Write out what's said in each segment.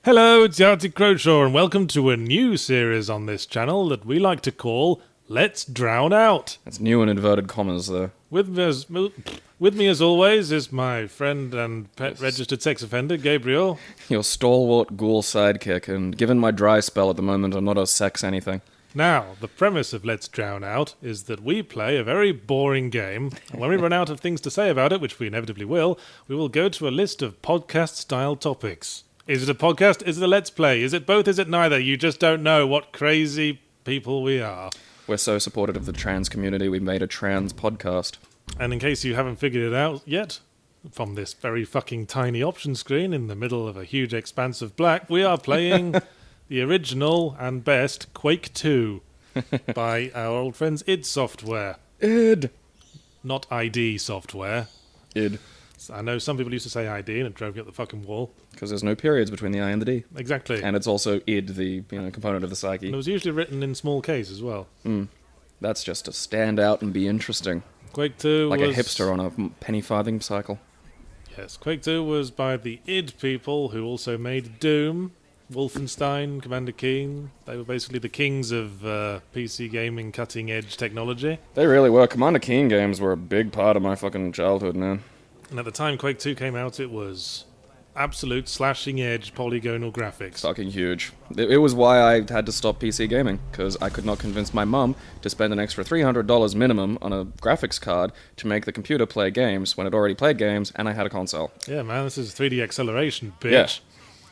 Hello, it's Yahtzee Crowshaw, and welcome to a new series on this channel that we like to call Let's Drown Out. It's new in inverted commas, though. With me as always is my friend and pet registered sex offender, Gabriel. Your stalwart ghoul sidekick, and given my dry spell at the moment, I'm not a sex anything. Now, the premise of Let's Drown Out is that we play a very boring game, and when we run out of things to say about it, which we inevitably will, we will go to a list of podcast-style topics. Is it a podcast? Is it a Let's Play? Is it both? Is it neither? You just don't know what crazy people we are. We're so supportive of the trans community, we made a trans podcast. And in case you haven't figured it out yet, from this very fucking tiny option screen in the middle of a huge expanse of black, we are playing the original and best Quake 2 by our old friends id Software. Id. Not ID Software. Id. I know some people used to say ID and it drove you up the fucking wall. Because there's no periods between the I and the D. Exactly. And it's also id, the component of the psyche. And it was usually written in small case as well. That's just to stand out and be interesting. Quake 2 like was... a hipster on a penny farthing cycle. Yes, Quake 2 was by the id people who also made Doom, Wolfenstein, Commander Keen. They were basically the kings of PC gaming cutting-edge technology. They really were. Commander Keen games were a big part of my fucking childhood, man. And at the time Quake 2 came out, it was absolute slashing-edge polygonal graphics. Fucking huge. It was why I had to stop PC gaming, because I could not convince my mum to spend an extra $300 minimum on a graphics card to make the computer play games when it already played games and I had a console. Yeah, man, this is 3D acceleration, bitch.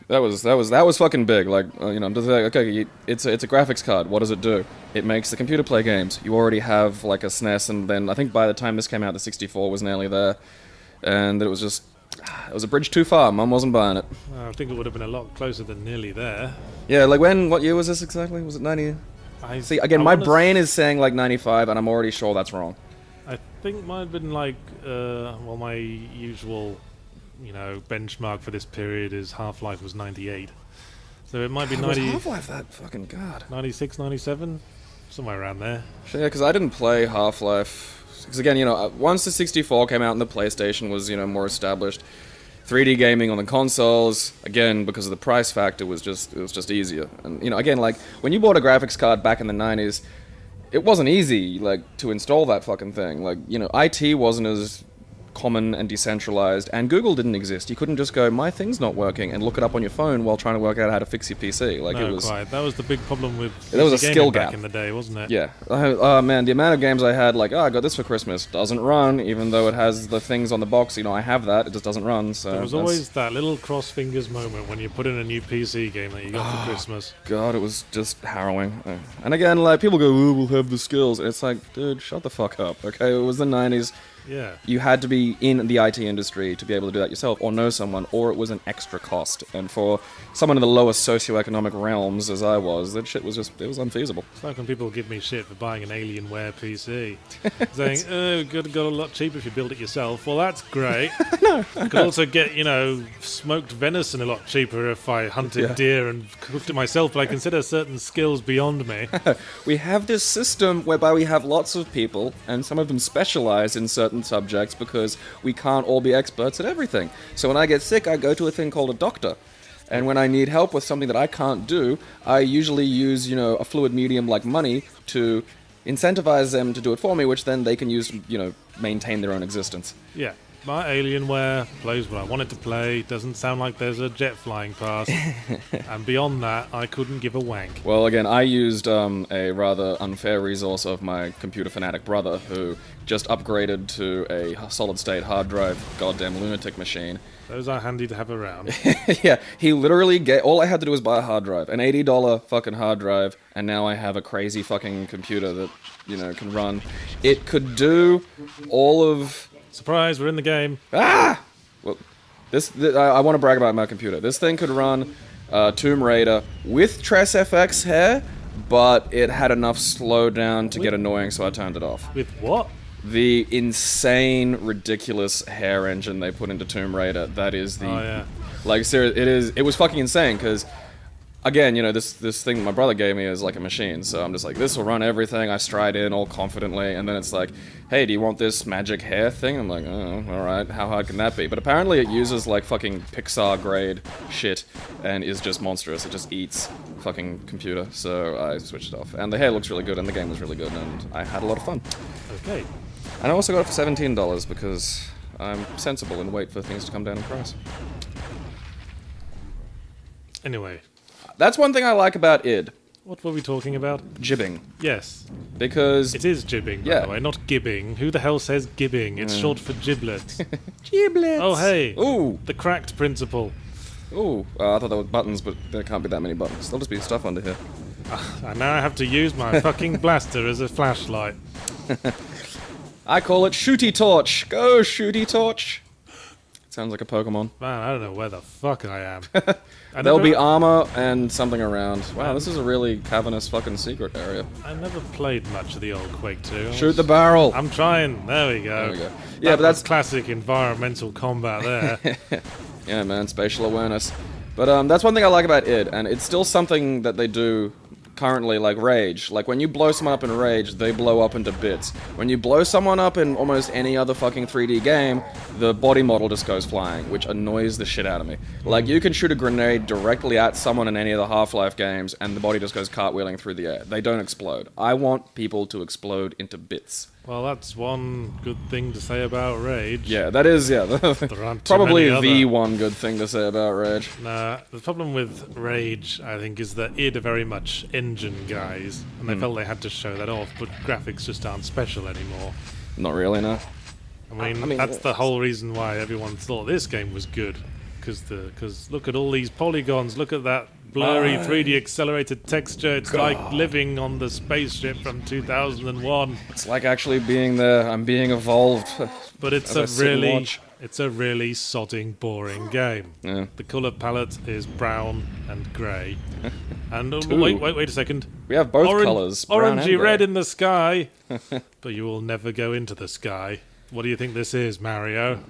Yeah. That was fucking big. Like, I'm just like, okay, it's a graphics card. What does it do? It makes the computer play games. You already have like a SNES, and then I think by the time this came out, the 64 was nearly there, and it was just, it was a bridge too far. Mum wasn't buying it. I think it would have been a lot closer than nearly there. Yeah, like what year was this exactly? Was it 90? See, again, my brain is saying like 95, and I'm already sure that's wrong. I think might have been like, my usual, benchmark for this period is Half-Life was 98. So it might be 90... Was Half-Life that fucking god? 96, 97? Somewhere around there. Yeah, because I didn't play Half-Life. Because again, once the 64 came out and the PlayStation was, more established, 3D gaming on the consoles, again, because of the price factor, it was just easier. And, again, like, when you bought a graphics card back in the 90s, it wasn't easy, like, to install that fucking thing. Like, IT wasn't as common and decentralized, and Google didn't exist. You couldn't just go, my thing's not working, and look it up on your phone while trying to work out how to fix your PC. Like, no, it was quite. That was the big problem with there was a skill gap back in the day, wasn't it? Yeah. Oh man, the amount of games I had, like, I got this for Christmas, doesn't run, even though it has the things on the box. I have that, it just doesn't run. So there was always that little cross fingers moment when you put in a new PC game that you got for Christmas. God, it was just harrowing. And again, like, people go, oh, we'll have the skills. And it's like, dude, shut the fuck up, okay? It was the 90s. Yeah. You had to be in the IT industry to be able to do that yourself, or know someone, or it was an extra cost. And for someone in the lowest socioeconomic realms, as I was, that shit was it was unfeasible. It's like when people give me shit for buying an Alienware PC. Saying, it got a lot cheaper if you build it yourself. Well, that's great. No. I could also get, smoked venison a lot cheaper if I hunted deer and cooked it myself, but I consider certain skills beyond me. We have this system whereby we have lots of people, and some of them specialize in certain subjects because we can't all be experts at everything. So when I get sick, I go to a thing called a doctor. And when I need help with something that I can't do, I usually use, a fluid medium like money to incentivize them to do it for me, which then they can use to, maintain their own existence. Yeah. My Alienware plays what I want it to play. Doesn't sound like there's a jet flying past. And beyond that, I couldn't give a wank. Well, again, I used a rather unfair resource of my computer fanatic brother, who just upgraded to a solid-state hard drive goddamn lunatic machine. Those are handy to have around. Yeah, he literally all I had to do was buy a hard drive, an $80 fucking hard drive, and now I have a crazy fucking computer that, can run. It could do all of... Surprise, we're in the game. Ah! Well, I want to brag about my computer. This thing could run Tomb Raider with Tress FX hair, but it had enough slowdown to get annoying, so I turned it off. With what? The insane, ridiculous hair engine they put into Tomb Raider. That is the... Oh, yeah. Like, seriously, it was fucking insane, because again, this thing my brother gave me is like a machine, so I'm just like, this will run everything. I stride in all confidently, and then it's like, hey, do you want this magic hair thing? I'm like, oh, alright, how hard can that be? But apparently it uses like fucking Pixar grade shit, and is just monstrous. It just eats fucking computer, so I switched it off. And the hair looks really good, and the game was really good, and I had a lot of fun. Okay. And I also got it for $17, because I'm sensible and wait for things to come down in price. Anyway, That's one thing I like about id. what were we talking about? Jibbing. Yes, Because... it is jibbing, by Yeah. the way, not gibbing. Who the hell says gibbing? It's short for giblets. Giblets! Oh, hey. Ooh! The cracked principle. Ooh! I thought there were buttons, but there can't be that many buttons. There'll just be stuff under here. And now I have to use my fucking blaster as a flashlight. I call it Shooty Torch! Go, Shooty Torch! Sounds like a Pokemon. Man, I don't know where the fuck I am. There'll be armor and something around. Wow, this is a really cavernous fucking secret area. I never played much of the old Quake 2. Shoot the barrel! I'm trying. There we go. There we go. Yeah, but that's... classic environmental combat there. Yeah, man, spatial awareness. But that's one thing I like about id, and it's still something that they do currently, like Rage. Like, when you blow someone up in Rage, they blow up into bits. When you blow someone up in almost any other fucking 3D game, the body model just goes flying, which annoys the shit out of me. Like, you can shoot a grenade directly at someone in any of the Half-Life games, and the body just goes cartwheeling through the air. They don't explode. I want people to explode into bits. Well, that's one good thing to say about Rage. Yeah, that is, yeah. There aren't too Probably many the other- one good thing to say about Rage. Nah, the problem with Rage, I think, is that id are very much engine guys, and they felt they had to show that off, but graphics just aren't special anymore. Not really, no. I mean that's the whole reason why everyone thought this game was good. Because look at all these polygons, look at that blurry 3D accelerated texture, it's like living on the spaceship from 2001. It's like actually being there. I'm being evolved. But it's As I sit and watch. it's a really sodding boring game. Yeah. The colour palette is brown and grey. And Two. wait a second. We have both colours. brown Orangey and red grey. in the sky. But you will never go into the sky. What do you think this is, Mario?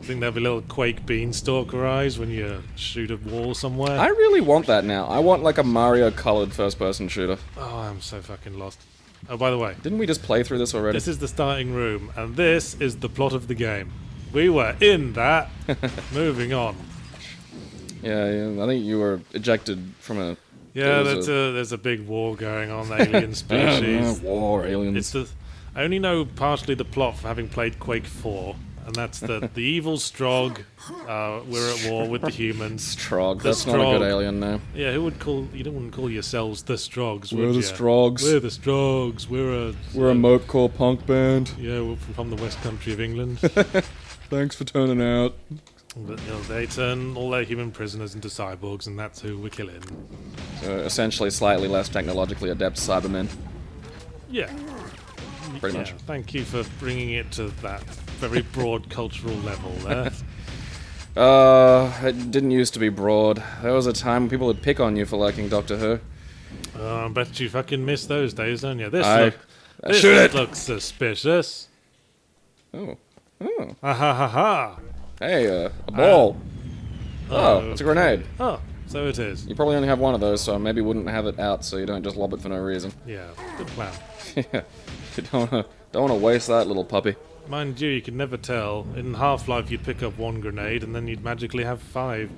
Think there'll be little Quake beanstalker eyes when you shoot a wall somewhere? I really want that now. I want like a Mario-coloured first-person shooter. Oh, I'm so fucking lost. Oh, by the way, Didn't we just play through this already? this is the starting room, and this is the plot of the game. We were in that. Moving on. Yeah, I think you were ejected from a... Yeah, There was there's a big war going on, alien species. War, aliens. It's the, I only know partially the plot for having played Quake 4, and that's that the evil Strog, we're at war with the humans. Strog. The That's not a Strog. good alien name. Yeah, who would call, you don't want to call yourselves the Strogs, We're would the you? Strogs. We're the Strogs, We're a mopecore punk band. yeah, we're from the West Country of England. Thanks for turning out. But they turn all their human prisoners into cyborgs, and that's who we're killing. So essentially slightly less technologically adept Cybermen. Yeah. Pretty Yeah, much. thank you for bringing it to that very broad cultural level there. It didn't used to be broad. There was a time when people would pick on you for liking Doctor Who. I bet you fucking miss those days, don't you? This Shoot it! looks suspicious. Oh. Ha ha ha ha. Hey, a ball. Oh, it's a grenade. Oh, so it is. You probably only have one of those, so maybe wouldn't have it out so you don't just lob it for no reason. Yeah, good plan. Yeah. You don't want to waste that little puppy. Mind you, you can never tell. In Half-Life, you'd pick up one grenade, and then you'd magically have 5.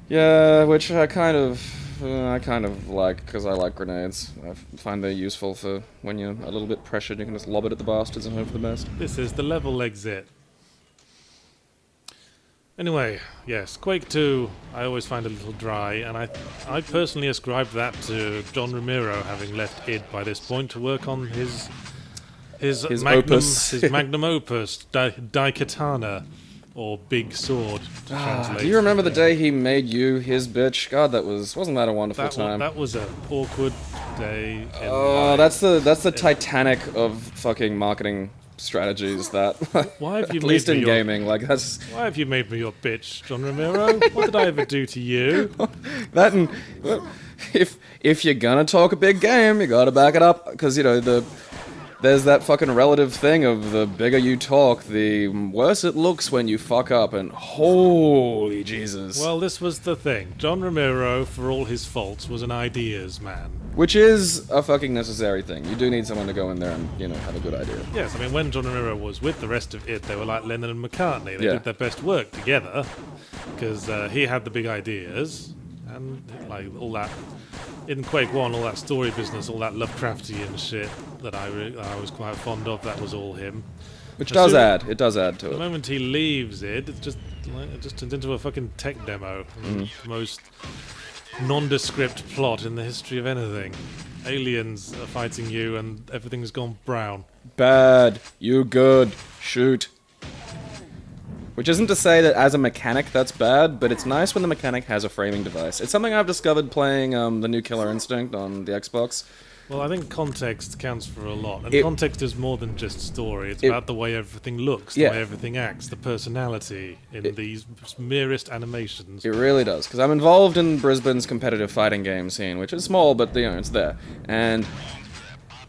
Yeah, which I kind of like, because I like grenades. I find they're useful for when you're a little bit pressured, you can just lob it at the bastards and hope for the best. This is the level exit. Anyway, yes, Quake 2 I always find a little dry, and I personally ascribe that to John Romero having left id by this point to work on his magnum opus. his magnum opus, Daikatana, or Big Sword to translate. Do you remember the day he made you his bitch? God, wasn't that a wonderful time? That was an awkward day. Oh, that's the Titanic of fucking marketing strategies. That Why have you at least made me in your- gaming, like that's Why have you made me your bitch, John Romero? What did I ever do to you? that. And well, if you're gonna talk a big game, you gotta back it up, because the there's that fucking relative thing of the bigger you talk, the worse it looks when you fuck up, and holy Jesus. Well, this was the thing. John Romero, for all his faults, was an ideas man. Which is a fucking necessary thing. You do need someone to go in there and, have a good idea. Yes, I mean, when John Romero was with the rest of it, they were like Lennon and McCartney. They Yeah. did their best work together, because he had the big ideas, and like all that in Quake 1, all that story business, all that Lovecraftian shit that I was quite fond of, that was all him. Which As does soon- add. It does add to The it. moment he leaves it, it just turns into a fucking tech demo. The most nondescript plot in the history of anything. Aliens are fighting you and everything's gone brown. Bad. You good. Shoot. Which isn't to say that as a mechanic that's bad, but it's nice when the mechanic has a framing device. It's something I've discovered playing the new Killer Instinct on the Xbox. Well, I think context counts for a lot. And It- context is more than just story. It's about the way everything looks, the Yeah. way everything acts, the personality in these merest animations. It really does, because I'm involved in Brisbane's competitive fighting game scene, which is small, but it's there. And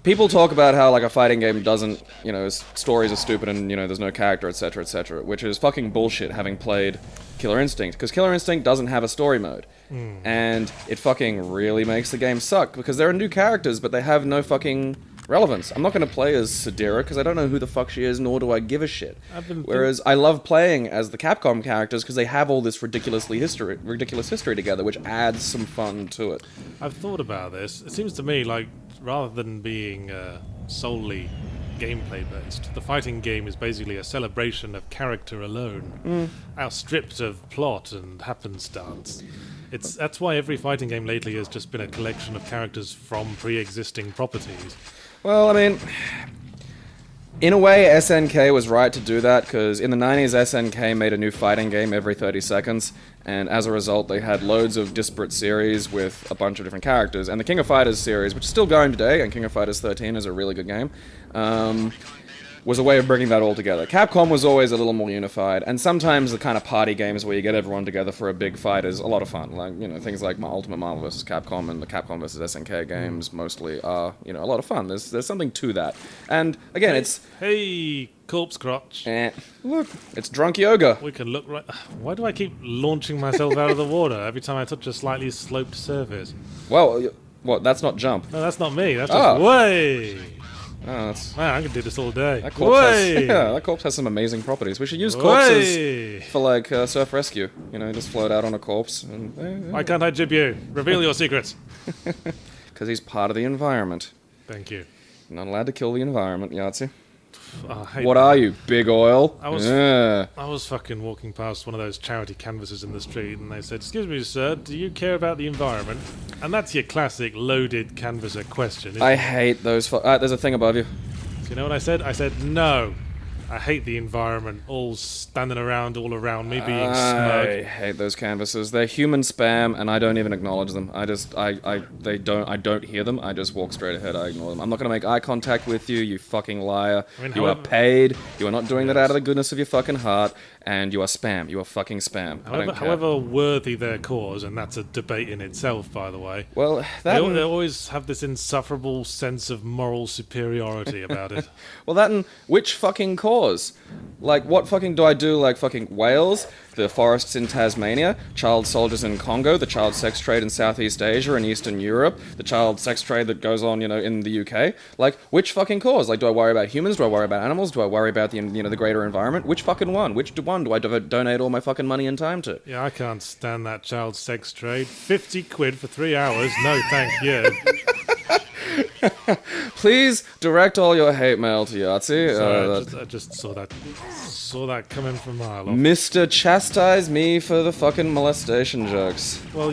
people talk about how like a fighting game doesn't, stories are stupid and there's no character, etc., etc., which is fucking bullshit. Having played Killer Instinct, because Killer Instinct doesn't have a story mode, and it fucking really makes the game suck because there are new characters, but they have no fucking relevance. I'm not going to play as Sadira because I don't know who the fuck she is, nor do I give a shit. Whereas I love playing as the Capcom characters because they have all this ridiculous history together, which adds some fun to it. I've thought about this. It seems to me like rather than being solely gameplay based, the fighting game is basically a celebration of character alone, outstripped of plot and happenstance. That's why every fighting game lately has just been a collection of characters from pre-existing properties. Well, I mean, in a way, SNK was right to do that, because in the 90s, SNK made a new fighting game every 30 seconds, and as a result, they had loads of disparate series with a bunch of different characters. And the King of Fighters series, which is still going today, and King of Fighters 13 is a really good game, was a way of bringing that all together. Capcom was always a little more unified, and sometimes the kind of party games where you get everyone together for a big fight is a lot of fun. Like, things like Ultimate Marvel vs. Capcom and the Capcom vs. SNK games mostly are, a lot of fun. There's something to that. And again, it's... Hey, corpse crotch. Look, it's drunk yoga. We can look right... Why do I keep launching myself out of the water every time I touch a slightly sloped surface? Well, what? That's not jump. No, that's not me. That's just way. Oh, that's... Man, I could do this all day. That corpse has some amazing propities. We should use corpses for like surf rescue. Just float out on a corpse. And, Why can't I jib you? Reveal your secrets. Because he's part of the environment. Thank you. You're not allowed to kill the environment, Yahtzee. What are you, big oil? I was fucking walking past one of those charity canvases in the street, and they said, "Excuse me, sir, do you care about the environment?" And that's your classic loaded canvasser question. I hate those. There's a thing above you. So you know what I said? I said, "No, I hate the environment. All standing around, all around me, being smug." I hate those canvases. They're human spam, and I don't even acknowledge them. I don't hear them. I just walk straight ahead. I ignore them. I'm not going to make eye contact with you, you fucking liar. I mean, you are paid. You are not doing that out of the goodness of your fucking heart, and you are spam. You are fucking spam. However worthy their cause, and that's a debate in itself, by the way. Well, They always have this insufferable sense of moral superiority about it. Well, that and which fucking cause? Like, what fucking do I do? Like, fucking Wales, the forests in Tasmania, child soldiers in Congo, the child sex trade in Southeast Asia and Eastern Europe, the child sex trade that goes on, in the UK. Like, which fucking cause? Like, do I worry about humans? Do I worry about animals? Do I worry about the, the greater environment? Which fucking one? Which one do I donate all my fucking money and time to? Yeah, I can't stand that child sex trade. 50 quid for 3 hours? No, thank you. Please direct all your hate mail to Yahtzee. Sorry, I just saw that coming from a mile off. Mr. Chastise me for the fucking molestation jokes. Well,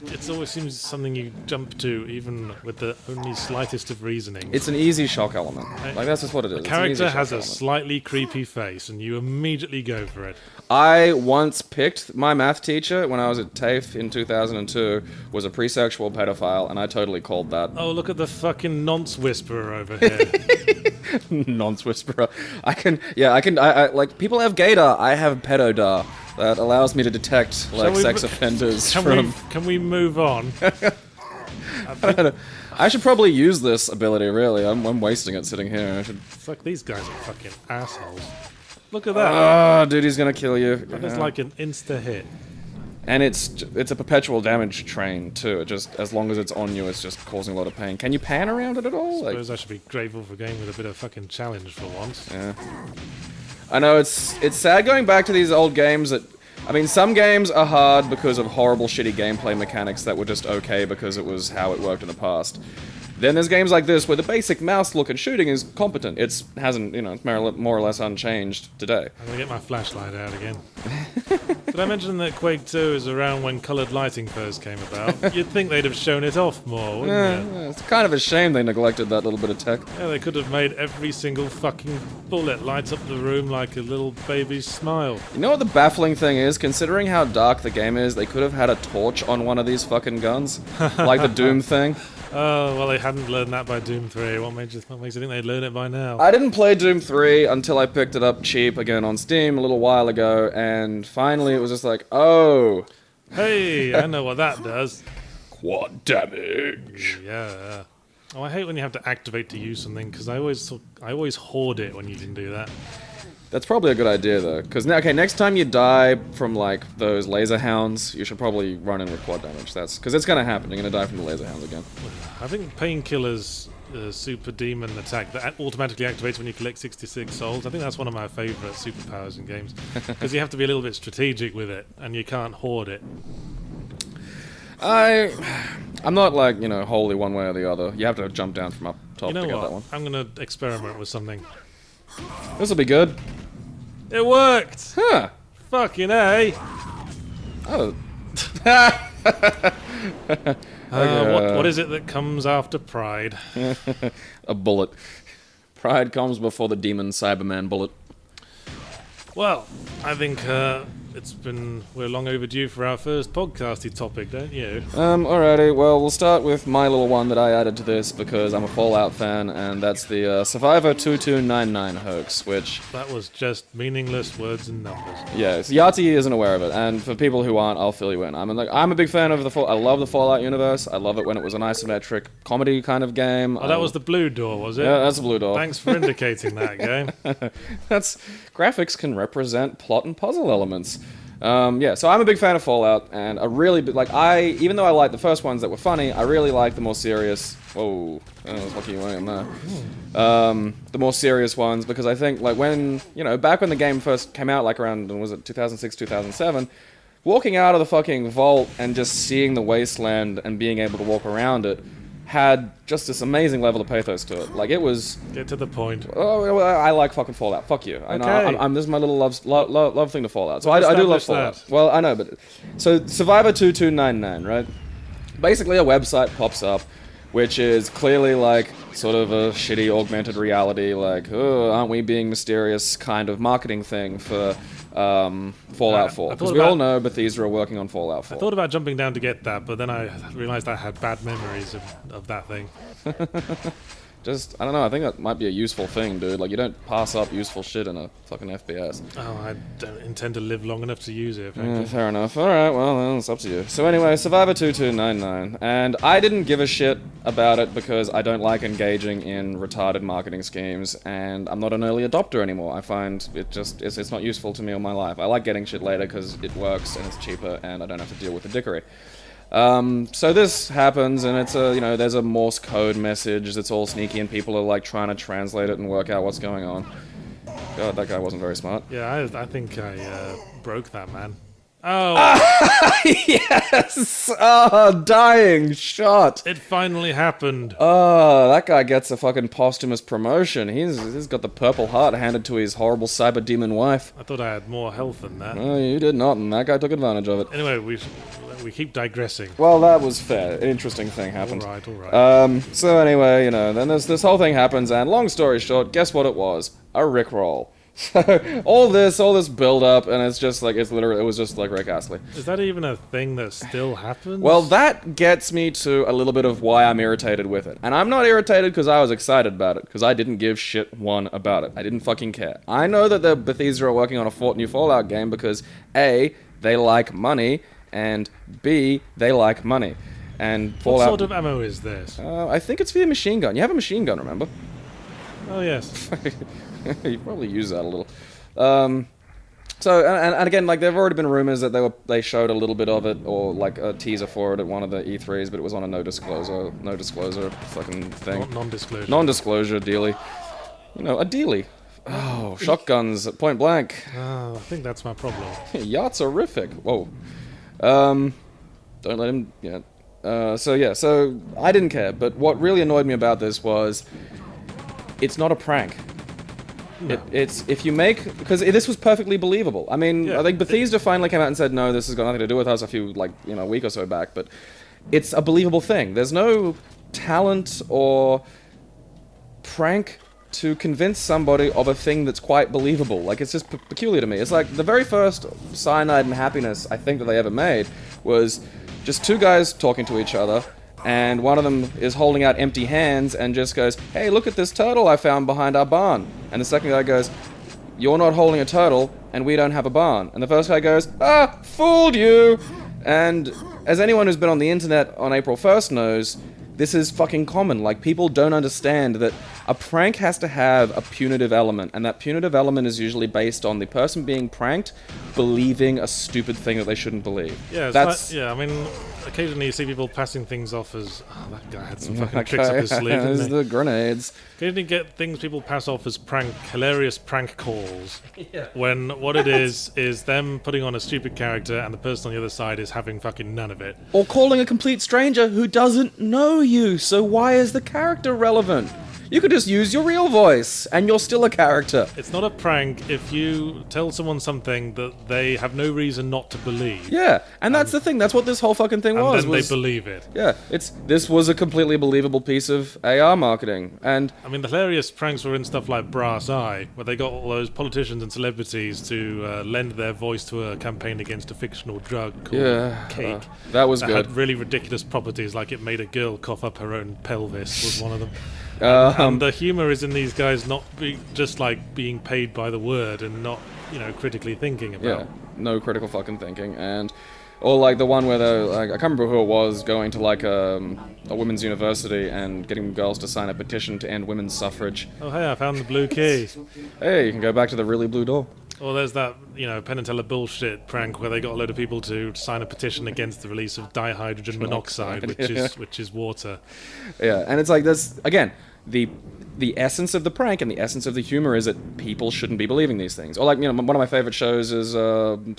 it always seems something you jump to, even with the only slightest of reasoning. It's an easy shock element. Like, that's just what it is. A character has a slightly creepy face, and you immediately go for it. I once picked my math teacher when I was at TAFE in 2002 was a pre-sexual pedophile, and I totally called that. Oh, look at the fucking nonce whisperer over here. Nonce whisperer. I like, people have gaydar, I have pedodar. That allows me to detect, like, sex offenders Can we move on? I should probably use this ability, really. I'm wasting it sitting here. I should... Fuck, these guys are fucking assholes. Look at that. Oh, dude, he's gonna kill you. That is like an insta-hit. And it's a perpetual damage train, too. It just, as long as it's on you, it's just causing a lot of pain. Can you pan around it at all? I suppose I should be grateful for a game with a bit of fucking challenge for once. Yeah. I know, it's sad going back to these old games that... I mean, some games are hard because of horrible, shitty gameplay mechanics that were just okay because it was how it worked in the past. Then there's games like this where the basic mouse look and shooting is competent. It's more or less unchanged today. I'm gonna get my flashlight out again. Did I mention that Quake 2 is around when coloured lighting first came about? You'd think they'd have shown it off more, wouldn't you? Yeah, it's kind of a shame they neglected that little bit of tech. Yeah, they could have made every single fucking bullet light up the room like a little baby's smile. You know what the baffling thing is? Considering how dark the game is, they could have had a torch on one of these fucking guns. Like the Doom thing. Oh, well, they hadn't learned that by Doom 3. What makes you think they'd learn it by now? I didn't play Doom 3 until I picked it up cheap again on Steam a little while ago, and finally it was just like, oh. Hey, I know what that does. Quad damage. Yeah. Oh, I hate when you have to activate to use something, because I always hoard it when you can do that. That's probably a good idea, though, because next time you die from, like, those laser hounds, you should probably run in with quad damage. That's because it's gonna happen. You're gonna die from the laser hounds again. I think Painkiller's super demon attack that automatically activates when you collect 66 souls. I think that's one of my favourite superpowers in games, because you have to be a little bit strategic with it, and you can't hoard it. I'm not, like, wholly one way or the other. You have to jump down from up top You know to get what? that one. I'm gonna experiment with something. This'll be good. It worked! Huh. Fucking A! Oh. What is it that comes after pride? A bullet. Pride comes before the demon Cyberman bullet. Well, I think we're long overdue for our first podcasty topic, don't you? Alrighty, well, we'll start with my little one that I added to this because I'm a Fallout fan, and that's the Survivor 2299 hoax, which... That was just meaningless words and numbers. Yes, Yahtzee isn't aware of it, and for people who aren't, I'll fill you in. I'm a big fan of I love the Fallout universe. I love it when it was an isometric comedy kind of game. Oh, that was the blue door, was it? Yeah, that's the blue door. Thanks for indicating that game. Graphics can represent plot and puzzle elements. So I'm a big fan of Fallout, and even though I like the first ones that were funny, I really like the more serious... Whoa, I was lucky you weren't there. The more serious ones, because I think, like, back when the game first came out, like around, was it 2006, 2007, walking out of the fucking vault and just seeing the wasteland and being able to walk around it had just this amazing level of pathos to it. Like, it was... Get to the point. Oh, I like fucking Fallout. Fuck you. I know. Okay. This is my little love thing to Fallout. So I do love Fallout. That. Well, I know, but... So, Survivor 2299, right? Basically, a website pops up, which is clearly, like, sort of a shitty augmented reality, like, oh, aren't we being mysterious kind of marketing thing for... Fallout 4, because we all know Bethesda are working on Fallout 4. I thought about jumping down to get that, but then I realised I had bad memories of that thing. Just, I don't know, I think that might be a useful thing, dude. Like, you don't pass up useful shit in a fucking FPS. Oh, I don't intend to live long enough to use it. Yeah, fair enough. Alright, well, then it's up to you. So anyway, Survivor 2299. And I didn't give a shit about it because I don't like engaging in retarded marketing schemes, and I'm not an early adopter anymore. I find it's not useful to me in my life. I like getting shit later because it works and it's cheaper and I don't have to deal with the dickery. So this happens, and it's there's a Morse code message that's all sneaky, and people are like trying to translate it and work out what's going on. God, that guy wasn't very smart. Yeah, I think I broke that man. Oh! Yes! Oh, dying shot! It finally happened. Oh, that guy gets a fucking posthumous promotion. He's got the Purple Heart handed to his horrible cyber demon wife. I thought I had more health than that. No, you did not, and that guy took advantage of it. Anyway, we keep digressing. Well, that was fair. An interesting thing happened. All right. So anyway, then this whole thing happens, and long story short, guess what it was? A Rickroll. So all this build up, and it was just like Rick Astley. Is that even a thing that still happens? Well, that gets me to a little bit of why I'm irritated with it. And I'm not irritated because I was excited about it, because I didn't give shit one about it. I didn't fucking care. I know that the Bethesda are working on a new Fallout game because A, they like money, and B, they like money. And What Fallout. sort of ammo is this? I think it's for your machine gun. You have a machine gun, remember? Oh, yes. You probably use that a little. So and again, like, there have already been rumors that they showed a little bit of it, or like a teaser for it at one of the E3s, but it was on a no disclosure fucking thing. Non-disclosure. Non-disclosure dealy. You know, a dealy. Oh, shotguns at point blank. Oh, I think that's my problem. Yacht's horrific. Whoa. Don't let him. Yeah. So I didn't care, but what really annoyed me about this was, it's not a prank. No. It's if you make, because this was perfectly believable. I mean, Yeah, I think Bethesda finally came out and said, no, this has got nothing to do with us a week or so back, but it's a believable thing. There's no talent or prank to convince somebody of a thing that's quite believable. Like, it's just peculiar to me. It's like the very first Cyanide and Happiness I think that they ever made was just two guys talking to each other, and one of them is holding out empty hands and just goes, hey, look at this turtle I found behind our barn. And the second guy goes, you're not holding a turtle, and we don't have a barn. And the first guy goes, fooled you! And as anyone who's been on the internet on April 1st knows, this is fucking common. Like, people don't understand that a prank has to have a punitive element, and that punitive element is usually based on the person being pranked believing a stupid thing that they shouldn't believe. Yeah, I mean, occasionally you see people passing things off as, that guy had some fucking tricks up his sleeve, didn't he? The grenades. Occasionally get things people pass off as hilarious prank calls, when what it is them putting on a stupid character and the person on the other side is having fucking none of it. Or calling a complete stranger who doesn't know you, so why is the character relevant? You could just use your real voice, and you're still a character. It's not a prank if you tell someone something that they have no reason not to believe. Yeah, and that's the thing. That's what this whole fucking thing was. And then they believe it. Yeah, this was a completely believable piece of AR marketing, and I mean, the hilarious pranks were in stuff like Brass Eye, where they got all those politicians and celebrities to lend their voice to a campaign against a fictional drug called Quake. that was that good. had really ridiculous properties, like it made a girl cough up her own pelvis, was one of them. And the humor is in these guys not just like being paid by the word and not, critically thinking about. Yeah, no critical fucking thinking, or like the one where I can't remember who it was, going to like a women's university and getting girls to sign a petition to end women's suffrage. Oh, hey, I found the blue key. Hey, you can go back to the really blue door. Or there's that, Penn and Teller bullshit prank where they got a load of people to sign a petition against the release of dihydrogen monoxide, which is water. Yeah, and it's like this again. The essence of the prank and the essence of the humor is that people shouldn't be believing these things. Or like, one of my favorite shows is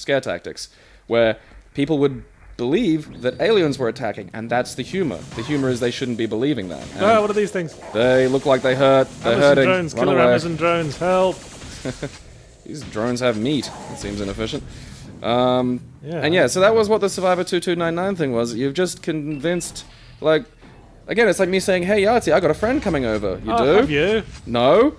Scare Tactics, where people would believe that aliens were attacking, and that's the humor. The humor is they shouldn't be believing that. And what are these things? they look like they hurt. They're Amazon hurting. drones, Run killer away. Amazon drones, help! These drones have meat. It seems inefficient. Yeah. And yeah, so that was what the Survivor 2299 thing was. You've just convinced, like, again, it's like me saying, hey, Yahtzee, I got a friend coming over. You do? Have you? No.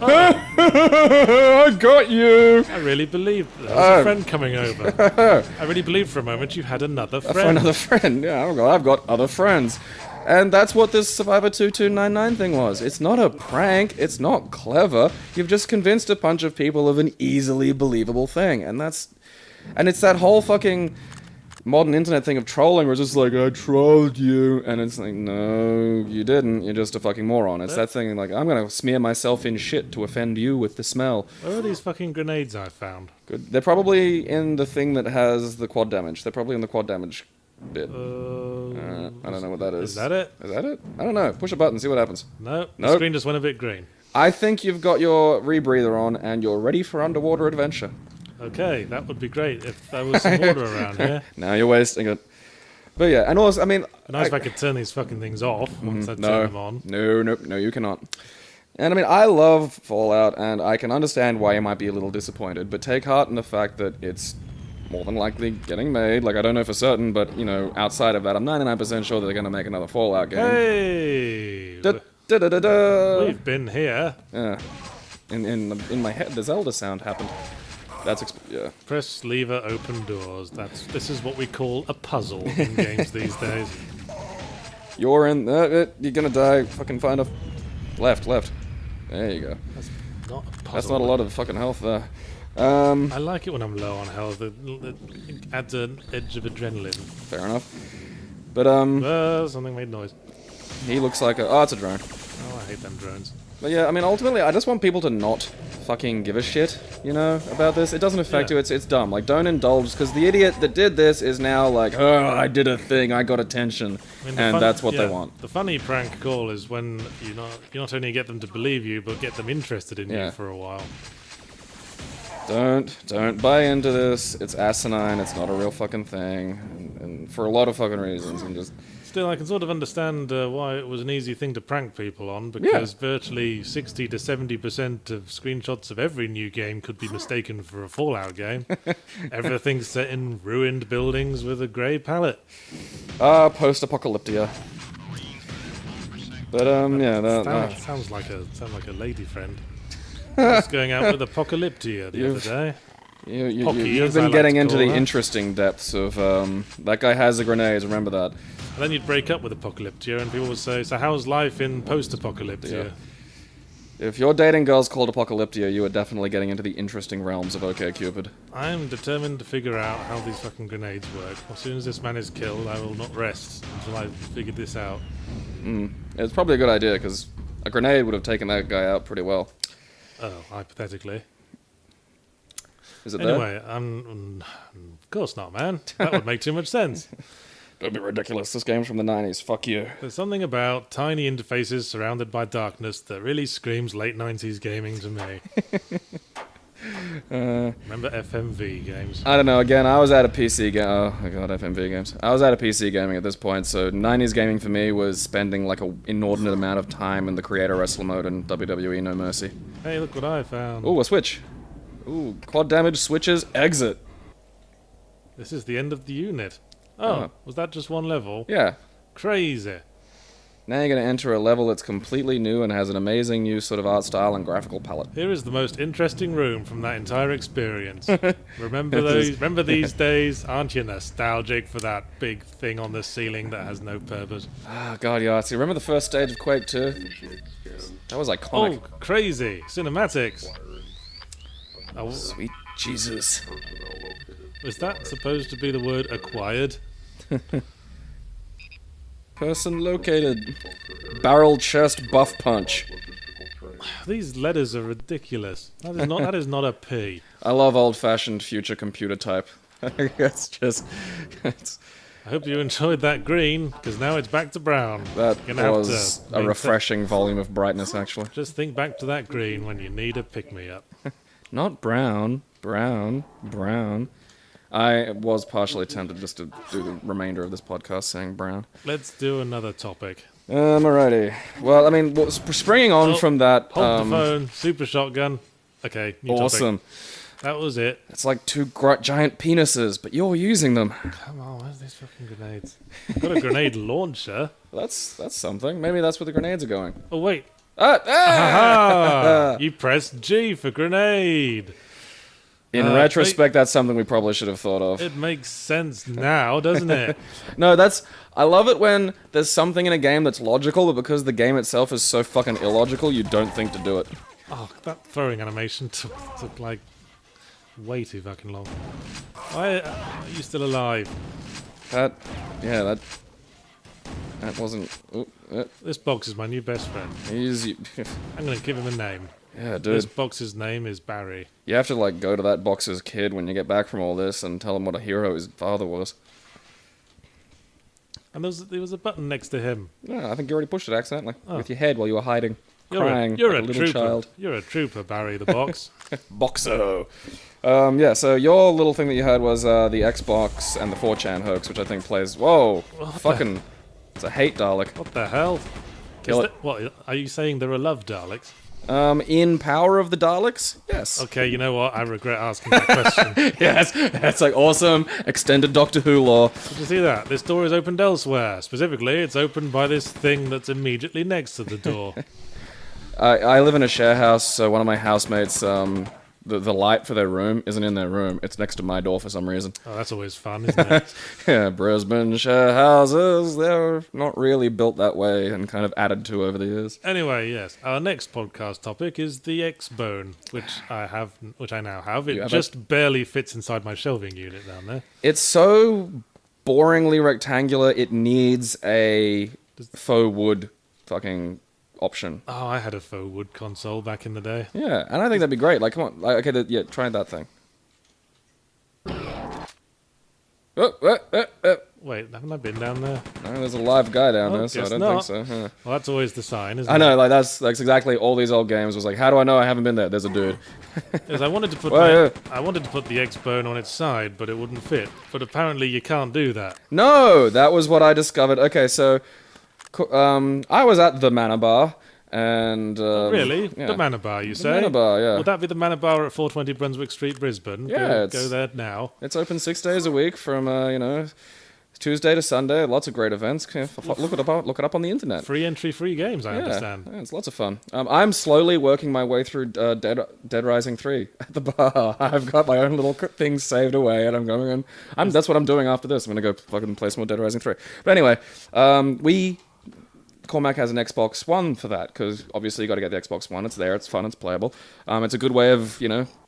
I got you. I really believed there was a friend coming over. I really believed for a moment you had another For friend. another friend. Yeah, I've got other friends. And that's what this Survivor 2299 thing was. It's not a prank. It's not clever. You've just convinced a bunch of people of an easily believable thing. And it's that whole fucking modern internet thing of trolling where it's just like, I trolled you. And it's like, no, you didn't. You're just a fucking moron. It's that thing like, I'm going to smear myself in shit to offend you with the smell. Where are these fucking grenades I found? Good. They're probably in the thing that has the quad damage. They're probably in the quad damage bit. I don't know what that is. Is that it? Is that it? I don't know. Push a button, see what happens. No, the Nope. screen just went a bit green. I think you've got your rebreather on and you're ready for underwater adventure. Okay, that would be great if there was some water around here. Now you're wasting it. But yeah, and also, I mean... Nice if I could turn these fucking things off once I turn them on. No, you cannot. And I mean, I love Fallout, and I can understand why you might be a little disappointed, but take heart in the fact that it's more than likely getting made. Like, I don't know for certain, but, outside of that, I'm 99% sure that they're going to make another Fallout game. Hey! Da-da-da-da. We've been here. Yeah. In my head, the Zelda sound happened. That's yeah. Press lever, open doors. This is what we call a puzzle in games these days. You're in. You're gonna die. Fucking find a left. There you go. That's not a puzzle. That's not a lot of fucking health there. I like it when I'm low on health. It adds an edge of adrenaline. Fair enough. But Something made noise. he looks like a... Oh, it's a drone. Oh, I hate them drones. But yeah, I mean, ultimately, I just want people to not fucking give a shit, you know, about this. It doesn't affect you, it's dumb. Like, don't indulge, because the idiot that did this is now like, oh, I did a thing, I got attention, I mean, and that's what they want. The funny prank call is when you not only get them to believe you, but get them interested in you for a while. Don't buy into this. It's asinine. It's not a real fucking thing, and for a lot of fucking reasons. And just still, I can sort of understand why it was an easy thing to prank people on, because virtually 60 to 70% of screenshots of every new game could be mistaken for a Fallout game. Everything's set in ruined buildings with a grey palette. Post-apocalyptia. But that sounds like a lady friend. I was going out with Apocalyptia the other day. You've been getting into the interesting depths of that guy has a grenade. Remember that. And then you'd break up with Apocalyptia, and people would say, "So how's life in post-Apocalyptia?" Yeah. If you're dating girls called Apocalyptia, you are definitely getting into the interesting realms of OkCupid. I'm determined to figure out how these fucking grenades work. As soon as this man is killed, I will not rest until I've figured this out. It's probably a good idea, because a grenade would have taken that guy out pretty well. Oh, hypothetically. Is it anyway, there? Of course not, man. That would make too much sense. Don't be ridiculous. This game's from the 90s. Fuck you. There's something about tiny interfaces surrounded by darkness that really screams late 90s gaming to me. Remember FMV games? I don't know. Again, I was out of PC game. Oh my god, FMV games. I was out of PC gaming at this point, so 90s gaming for me was spending like an inordinate amount of time in the creator wrestler mode and WWE No Mercy. Hey, look what I found. Ooh, a switch. Ooh, quad damage switches exit. This is the end of the unit. Oh, was that just one level? Yeah. Crazy. Now you're going to enter a level that's completely new and has an amazing new sort of art style and graphical palette. Here is the most interesting room from that entire experience. Remember these days? Aren't you nostalgic for that big thing on the ceiling that has no purpose? Ah, God, yeah. See, remember the first stage of Quake 2? That was iconic. Oh, crazy. Cinematics. Oh, sweet Jesus. Was that supposed to be the word acquired? Person located. Barrel chest buff punch. These letters are ridiculous. That is not a P. I love old-fashioned future computer type. I hope you enjoyed that green, because now it's back to brown. That was a refreshing volume of brightness, actually. Just think back to that green when you need a pick-me-up. Not brown. Brown. I was partially tempted just to do the remainder of this podcast saying brown. Let's do another topic. Alrighty. Well, I mean, springing on from that... Hold the phone. Super shotgun. Okay, new awesome. Topic. That was it. It's like two giant penises, but you're using them. Come on, where's these fucking grenades? I've got a grenade launcher. That's something. Maybe that's where the grenades are going. Oh, wait. Ah! You pressed G for grenade. In retrospect, that's something we probably should have thought of. It makes sense now, doesn't it? No, I love it when there's something in a game that's logical, but because the game itself is so fucking illogical, you don't think to do it. Oh, that throwing animation took like, way too fucking long. Why are you still alive? That wasn't... This box is my new best friend. I'm gonna give him a name. Yeah, dude. This box's name is Barry. You have to, like, go to that box's kid when you get back from all this and tell him what a hero his father was. And there was a button next to him. Yeah, I think you already pushed it accidentally. With your head while you were hiding. Crying you're like a little trooper. child. You're a trooper, Barry the Box. Boxo. Yeah, so your little thing that you had was the Xbox and the 4chan hoax, which I think plays... Whoa! Fucking... It's a hate Dalek. What the hell? Kill it. What, are you saying there are love Daleks? In Power of the Daleks? Yes. Okay, you know what? I regret asking that question. Yes, that's like awesome. Extended Doctor Who lore. Did you see that? This door is opened elsewhere. Specifically, it's opened by this thing that's immediately next to the door. I live in a share house, so one of my housemates, the light for their room isn't in their room. It's next to my door for some reason. Oh, that's always fun, isn't it? Yeah, Brisbane share houses, they're not really built that way and kind of added to over the years. Anyway, yes, our next podcast topic is the X-Bone, which I now have. It just barely fits inside my shelving unit down there. It's so boringly rectangular. It needs a faux wood fucking option. Oh, I had a faux wood console back in the day. Yeah, and I think that'd be great. Like, come on. Like, okay, yeah, try that thing. Wait, haven't I been down there? No, there's a live guy down there, so I guess don't not. think so. Huh. Well, that's always the sign, isn't it? I know, like that's exactly all these old games was like. How do I know I haven't been there? There's a dude. Because I wanted to put Well, I wanted to put the X-Bone on its side, but it wouldn't fit. But apparently you can't do that. No, that was what I discovered. Okay, so I was at the Manor Bar, and Really? yeah. The Manor Bar, you The say? Manor Bar, yeah. Would that be the Manor Bar at 420 Brunswick Street, Brisbane? Yeah, Go there now. It's open 6 days a week from Tuesday to Sunday. Lots of great events. Look it up on the internet. Free entry, free games, I Yeah, understand. it's lots of fun. I'm slowly working my way through Dead Rising 3 at the bar. I've got my own little things saved away, and I'm going. That's what I'm doing after this. I'm gonna go fucking play some more Dead Rising 3. But anyway, Cormac has an Xbox One for that, because obviously you got to get the Xbox One. It's there, it's fun, it's playable. It's a good way of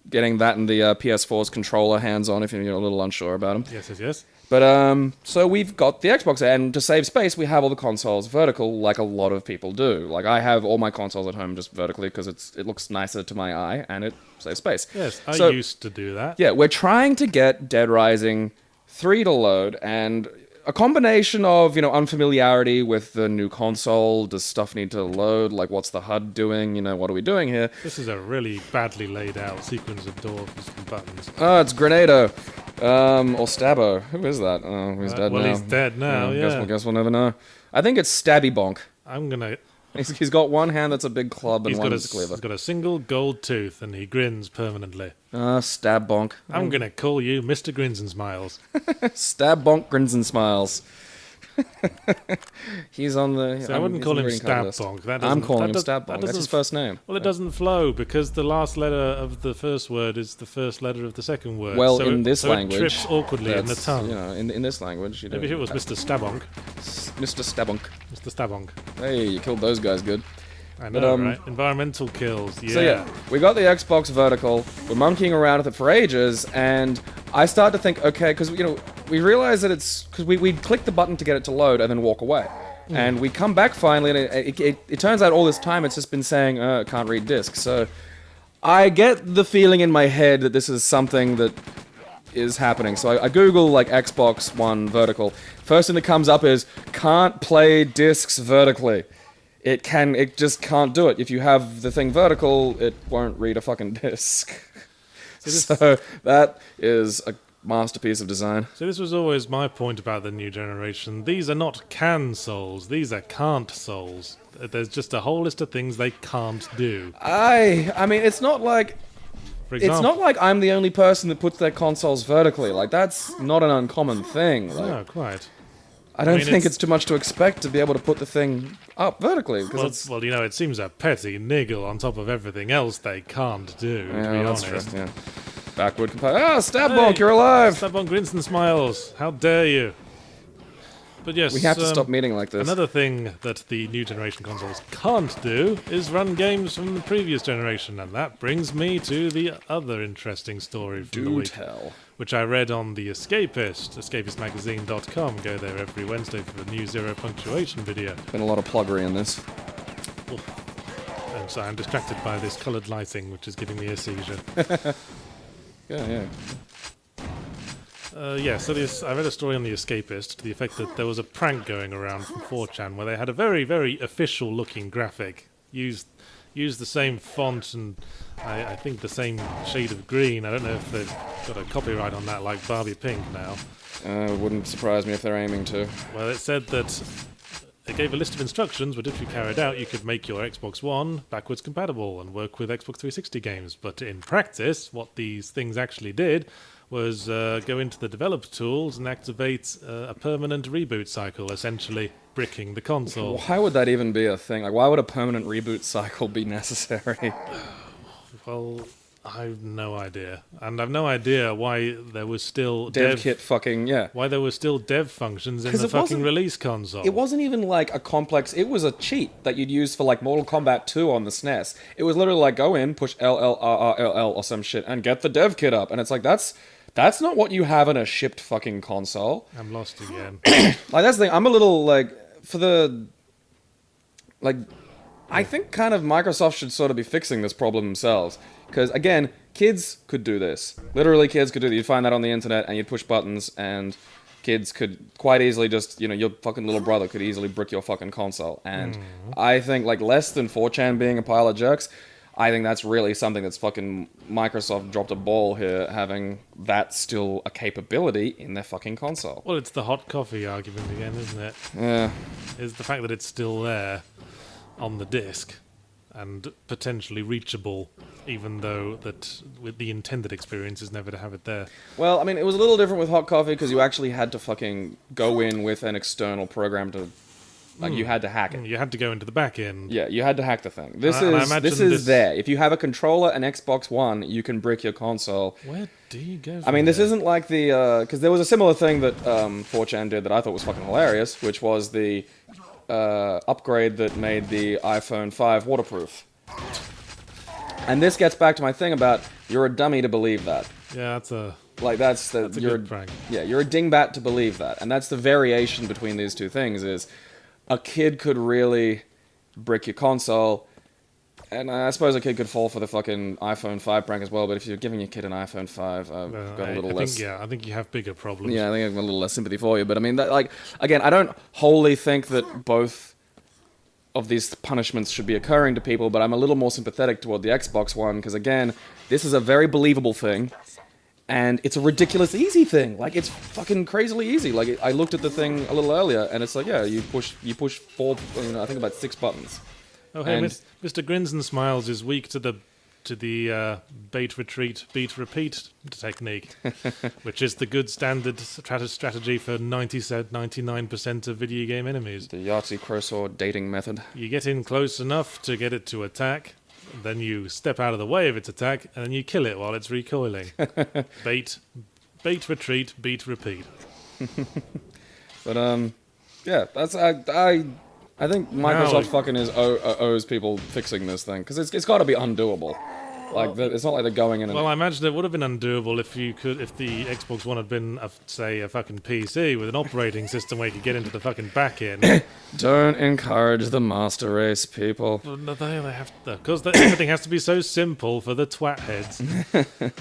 getting that and the PS4's controller hands on if you're a little unsure about them. Yes. But so we've got the Xbox, and to save space, we have all the consoles vertical, like a lot of people do. Like I have all my consoles at home just vertically because it looks nicer to my eye and it saves space. Yes, I used to do that. Yeah, we're trying to get Dead Rising 3 to load, and a combination of unfamiliarity with the new console. Does stuff need to load? Like, what's the HUD doing? What are we doing here? This is a really badly laid out sequence of doors and buttons. Oh, it's Grenado. Or Stabbo. Who is that? Oh, he's dead now. Well, he's dead now, yeah. Guess we'll never know. I think it's Stabby Bonk. I'm gonna... He's got one hand that's a big club and one that's a cleaver. He's got a single gold tooth and he grins permanently. Stab Bonk. I'm gonna call you Mr. Grins and Smiles. Stab Bonk grins and smiles. He's on the... So I wouldn't call him Stab Bonk. I'm calling him Stab Bonk. That's his first name. Well, it doesn't flow because the last letter of the first word is the first letter of the second word. Well, so in this language... it trips awkwardly in the tongue. In this language... Maybe if it was Mr. Stabonk. Mr. Stabonk. Mr. Stabonk. Hey, you killed those guys good. I know, right? Environmental kills, yeah. So yeah, we got the Xbox vertical, we're monkeying around with it for ages, and I start to think, okay, because, we realize that it's... Because we click the button to get it to load and then walk away. And we come back finally, and it turns out all this time it's just been saying, can't read disk. So I get the feeling in my head that this is something that is happening. So I Google, Xbox One vertical. First thing that comes up is, can't play discs vertically. It just can't do it. If you have the thing vertical, it won't read a fucking disc. So that is a masterpiece of design. So this was always my point about the new generation. These are not can souls, these are can't souls. There's just a whole list of things they can't do. I mean, it's not like... For example, It's not like I'm the only person that puts their consoles vertically. That's not an uncommon thing. No, quite. I don't think it's too much to expect to be able to put the thing up vertically. Well, it seems a petty niggle on top of everything else they can't do, to be honest. True, yeah. Backward compatibility. Stab Bonk, you're alive! Stab Bonk grins and smiles. How dare you? But yes, we have to stop meeting like this. Another thing that the new generation consoles can't do is run games from the previous generation, and that brings me to the other interesting story from the week. Tell. Which I read on The Escapist, escapistmagazine.com. Go there every Wednesday for the new Zero Punctuation video. Been a lot of pluggery in this. And so I'm distracted by this coloured lighting, which is giving me a seizure. Yeah. So I read a story on The Escapist to the effect that there was a prank going around from 4chan where they had a very, very official-looking graphic, used the same font and I think the same shade of green. I don't know if they've got a copyright on that like Barbie Pink now. Wouldn't surprise me if they're aiming to. Well, it said that it gave a list of instructions, but if you carried out, you could make your Xbox One backwards compatible and work with Xbox 360 games. But in practice, what these things actually did was go into the developer tools and activate a permanent reboot cycle, essentially bricking the console. Why would that even be a thing? Why would a permanent reboot cycle be necessary? Well, I've no idea. And I've no idea why there was still why there were still dev functions in the fucking release console. It wasn't even a complex... It was a cheat that you'd use for Mortal Kombat 2 on the SNES. It was literally go in, push LLRRLL or some shit, and get the dev kit up. And it's that's That's not what you have in a shipped fucking console. I'm lost again. Like, that's the thing. I'm a little, like, for the... Like, I think kind of Microsoft should sort of be fixing this problem themselves. Because, again, kids could do this. Literally, kids could do this. You'd find that on the internet, and you'd push buttons, and kids could quite easily just, your fucking little brother could easily brick your fucking console. And I think, like, less than 4chan being a pile of jerks, I think that's really something that's fucking Microsoft dropped a ball here, having that still a capability in their fucking console. Well, it's the hot coffee argument again, isn't it? Yeah. Is the fact that it's still there on the disc and potentially reachable, even though that with the intended experience is never to have it there. Well, I mean, it was a little different with hot coffee because you actually had to fucking go in with an external program to... Like, you had to hack it. You had to go into the back end. Yeah, you had to hack the thing. This this is there. If you have a controller and Xbox One, you can brick your console. Where do you go from I mean, this there? isn't like the... Because there was a similar thing that 4chan did that I thought was fucking hilarious, which was the upgrade that made the iPhone 5 waterproof. And this gets back to my thing about you're a dummy to believe that. Yeah, that's a... Like, that's a good prank. Yeah, you're a dingbat to believe that. And that's the variation between these two things is... A kid could really brick your console, and I suppose a kid could fall for the fucking iPhone 5 prank as well, but if you're giving your kid an iPhone 5, I've got a little less... I think you have bigger problems. Yeah, I think I've got a little less sympathy for you, but I mean, that, like, again, I don't wholly think that both of these punishments should be occurring to people, but I'm a little more sympathetic toward the Xbox One, because again, this is a very believable thing. And it's a ridiculous easy thing. Like, it's fucking crazily easy. Like, I looked at the thing a little earlier, and it's like, yeah, you push 4, I think about 6 buttons. Oh, hey, And- Mr. Grins and Smiles is weak to the bait, retreat, beat, repeat technique, which is the good standard strategy for 99% of video game enemies. The Yahtzee Crowsaw dating method. You get in close enough to get it to attack, then you step out of the way of its attack, and then you kill it while it's recoiling. Bait, retreat, beat, repeat. But, yeah, that's... I think Microsoft fucking owes people fixing this thing, because it's got to be undoable. Like, it's not like they're going in and... Well, I imagine it would have been undoable if the Xbox One had been, say, a fucking PC with an operating system where you could get into the fucking back end. Don't encourage the master race, people. Well, no, they have to, because everything has to be so simple for the twat heads.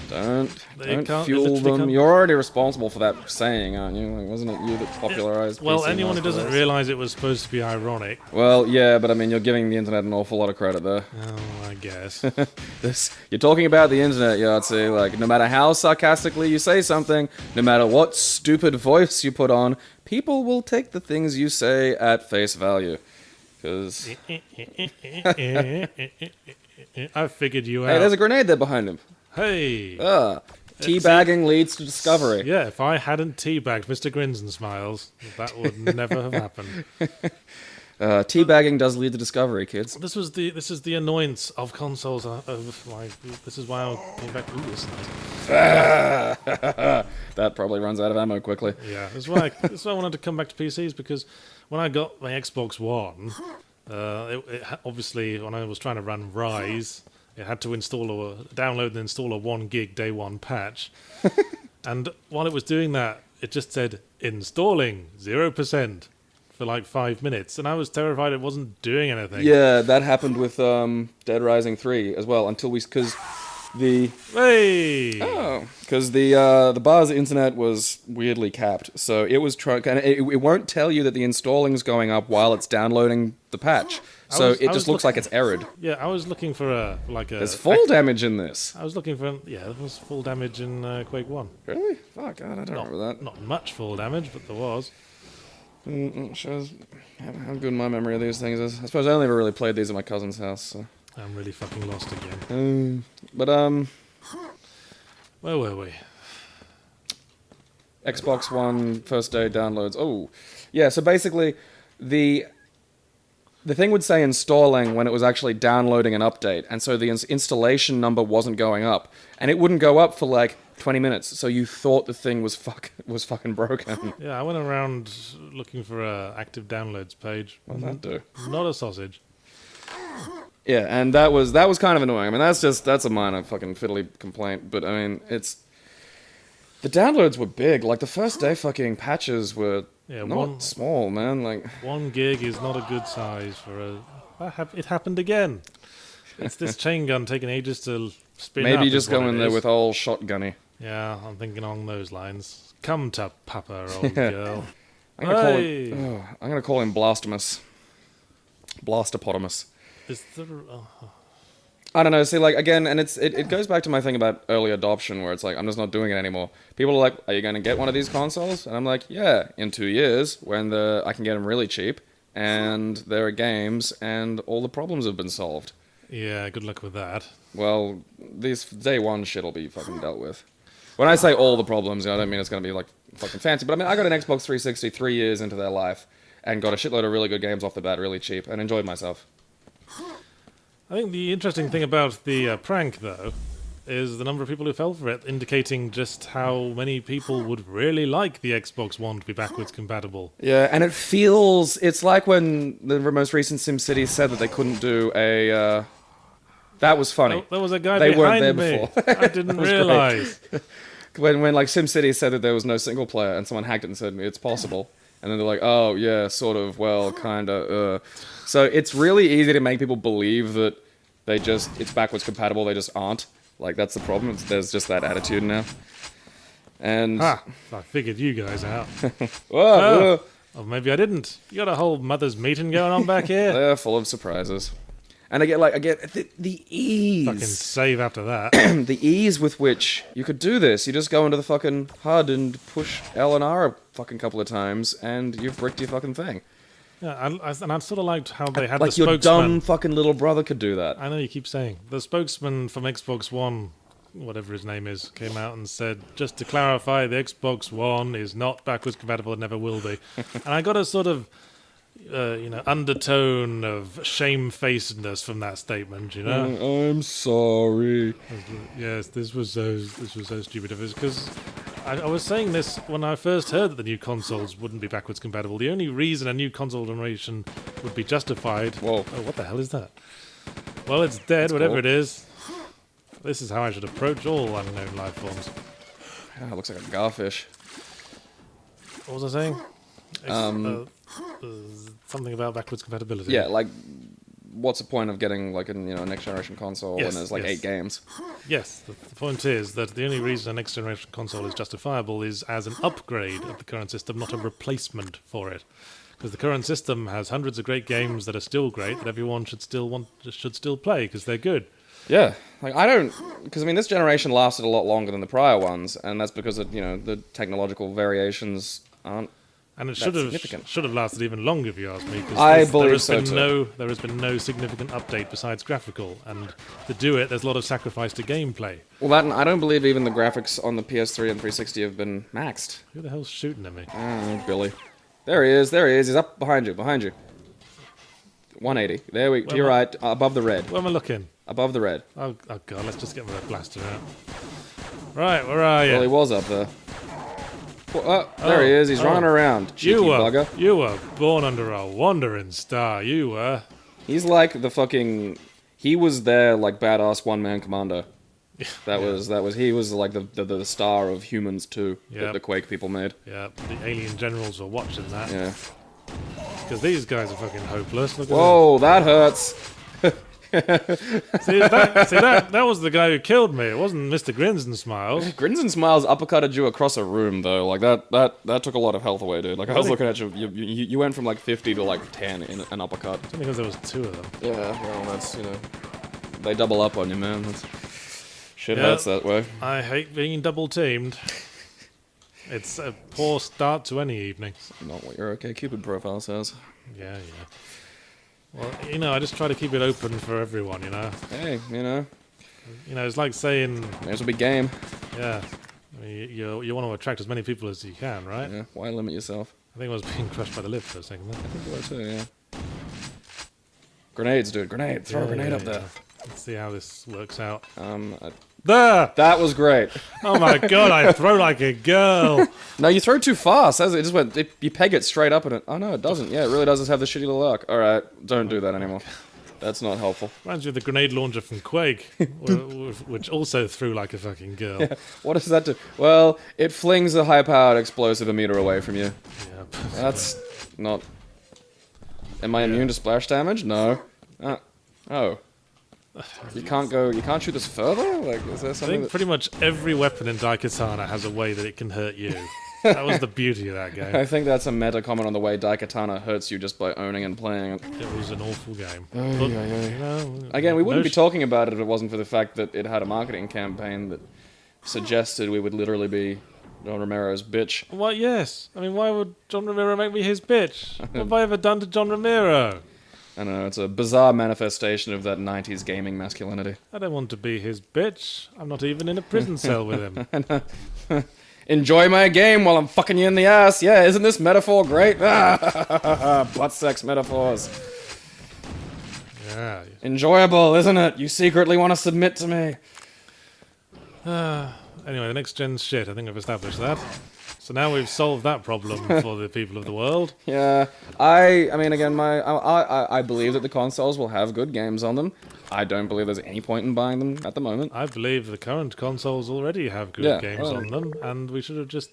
Don't fuel them. You're already responsible for that saying, aren't you? Like, wasn't it you that popularized Well, PC anyone who master doesn't race? realize it was supposed to be ironic. Well, yeah, but I mean, you're giving the internet an awful lot of credit there. Oh, I guess. You're talking about the internet, Yahtzee. Like, no matter how sarcastically you say something, no matter what stupid voice you put on, people will take the things you say at face value. Because... I figured you Hey, out. there's a grenade there behind him. Hey. Teabagging leads to discovery. Yeah, if I hadn't teabagged Mr. Grins and Smiles, that would never have happened. Teabagging does lead to discovery, kids. This is the annoyance of consoles. This is why I came back. Ooh, this is nice. That probably runs out of ammo quickly. Yeah, that's why I wanted to come back to PCs, because when I got my Xbox One, obviously when I was trying to run Rise, it had to download and install a 1 gig day one patch, and while it was doing that, it just said installing 0% for like 5 minutes, and I was terrified it wasn't doing anything. Yeah, that happened with Dead Rising 3 as well, because the bar's internet was weirdly capped, so it was it won't tell you that the installing's going up while it's downloading the patch. So it just looks like it's errored. Yeah, I was looking for There's full damage in this. I was looking for there was full damage in Quake 1. Really? Fuck, God, I don't remember that. Not much full damage, but there was. Shows how good my memory of these things is. I suppose I only ever really played these at my cousin's house, so... I'm really fucking lost again. Where were we? Xbox One first day downloads. Oh, yeah. So basically, the thing would say installing when it was actually downloading an update, and so the installation number wasn't going up, and it wouldn't go up for like 20 minutes. So you thought the thing was fucking broken. Yeah, I went around looking for a active downloads page. What did that do? Not a sausage. Yeah, and that was kind of annoying. I mean, that's a minor fucking fiddly complaint, but I mean, it's... The downloads were big. Like, the first day fucking patches were not small, man. Like 1 gig is not a good size for a... It happened again. It's this chain gun taking ages to spin up. Maybe just is what go in it there is. with all shotgunny. Yeah, I'm thinking along those lines. Come to Papa, old girl. I'm gonna Hey! I'm gonna call him Blastomus. Blastopotamus. Is there... I don't know. See, like, again, and it goes back to my thing about early adoption, where it's like, I'm just not doing it anymore. People are like, are you going to get one of these consoles? And I'm like, yeah, in 2 years, when I can get them really cheap, and there are games, and all the problems have been solved. Yeah, good luck with that. Well, this day one shit will be fucking dealt with. When I say all the problems, I don't mean it's going to be, like, fucking fancy, but I mean, I got an Xbox 360 3 years into their life, and got a shitload of really good games off the bat really cheap, and enjoyed myself. I think the interesting thing about the prank, though, is the number of people who fell for it, indicating just how many people would really like the Xbox One to be backwards compatible. Yeah, and it's like when the most recent SimCity said that they couldn't do a, that was funny. There was a guy They weren't behind there me. before. I didn't was great. realise. When like SimCity said that there was no single player and someone hacked it and said it's possible, and then they're like, oh yeah, sort of, well, kinda. So it's really easy to make people believe that it's backwards compatible. They just aren't. Like, that's the problem. There's just that attitude now. And I figured you guys out. whoa. Or maybe I didn't. You got a whole mother's meeting going on back here. They're full of surprises. And I get the ease. Fucking save after that. The ease with which you could do this. You just go into the fucking HUD and push L and R a fucking couple of times, and you've bricked your fucking thing. Yeah, and I sort of liked how they had Like the your spokesman. dumb fucking little brother could do that. I know you keep saying. The spokesman from Xbox One, whatever his name is, came out and said, just to clarify, the Xbox One is not backwards compatible and never will be. And I got a sort of, undertone of shamefacedness from that statement, you know? I'm sorry. Yes, this was so stupid of us, because I was saying this when I first heard that the new consoles wouldn't be backwards compatible. The only reason a new console generation would be justified... Whoa. Oh, what the hell is that? Well, it's dead, That's whatever cool. it is. This is how I should approach all unknown life forms. It looks like a garfish. What was I saying? Something about backwards compatibility. Yeah, like, what's the point of getting like a next generation console Yes, when there's like yes. 8 games? Yes, the point is that the only reason a next generation console is justifiable is as an upgrade of the current system, not a replacement for it. Because the current system has hundreds of great games that are still great that everyone should still play because they're good. Yeah, like because this generation lasted a lot longer than the prior ones, and that's because the technological variations aren't. And it That's significant. should have lasted even longer, if you ask me. Because I there believe has so been too. there has been no significant update besides graphical, and to do it, there's a lot of sacrifice to gameplay. Well, that I don't believe even the graphics on the PS3 and 360 have been maxed. Who the hell's shooting at me? Billy. There he is. He's up behind you. 180. There to your right, above the red. Where am I looking? Above the red. Oh god, let's just get my blaster out. Right, where are you? Well, he was up there. There he is. He's running around. Cheeky bugger. You were born under a wandering star. You were. He's like the fucking. He was there like badass one-man commando. He was like the star of Humans 2 that the Quake people made. Yeah, the alien generals were watching that. Yeah. Because these guys are fucking hopeless. Look at Whoa, that hurts. See, that was the guy who killed me. It wasn't Mr. Grins and Smiles. Grins and Smiles uppercutted you across a room though. Like that took a lot of health away, dude. Like I was looking at you. You went from like 50 to like 10 in an uppercut. It's only because there was 2 of them. Yeah, well, that's they double up on you, man. Shit hurts that way. I hate being double teamed. It's a poor start to any evening. Not what your OK Cupid profile says. Yeah. Well, I just try to keep it open for everyone, Hey, it's like saying... May as well be game. Yeah. I mean, you want to attract as many people as you can, right? Yeah, why limit yourself? I think I was being crushed by the lift for a second there. I think you were too, yeah. Grenades, dude. Grenade. Throw a grenade up there. Let's see how this works out. There! That was great. Oh my god, I throw like a girl. No, you throw too fast. It just went. You peg it straight up and it. Oh no, it doesn't. Yeah, it really does just have the shitty little arc. All right, don't do that anymore. That's not helpful. Reminds you of the grenade launcher from Quake, which also threw like a fucking girl. Yeah. What does that do? Well, it flings a high-powered explosive a meter away from you. Yeah, That's not... Am I immune to splash damage? No. Oh. You can't shoot this further? Like, is there I something think pretty much every weapon in Daikatana has a way that it can hurt you. That was the beauty of that game. I think that's a meta comment on the way Daikatana hurts you just by owning and playing it. It was an awful game. Again, we wouldn't be talking about it if it wasn't for the fact that it had a marketing campaign that suggested we would literally be John Romero's bitch. Well, yes. I mean, why would John Romero make me his bitch? What have I ever done to John Romero? I don't know, it's a bizarre manifestation of that 90s gaming masculinity. I don't want to be his bitch. I'm not even in a prison cell with him. Enjoy my game while I'm fucking you in the ass. Yeah, isn't this metaphor great? Butt sex metaphors. Yeah. Enjoyable, isn't it? You secretly want to submit to me. Anyway, the next gen's shit. I think I've established that. So now we've solved that problem for the people of the world. Yeah, I mean, again, I believe that the consoles will have good games on them. I don't believe there's any point in buying them at the moment. I believe the current consoles already have good games on them, and we should have just...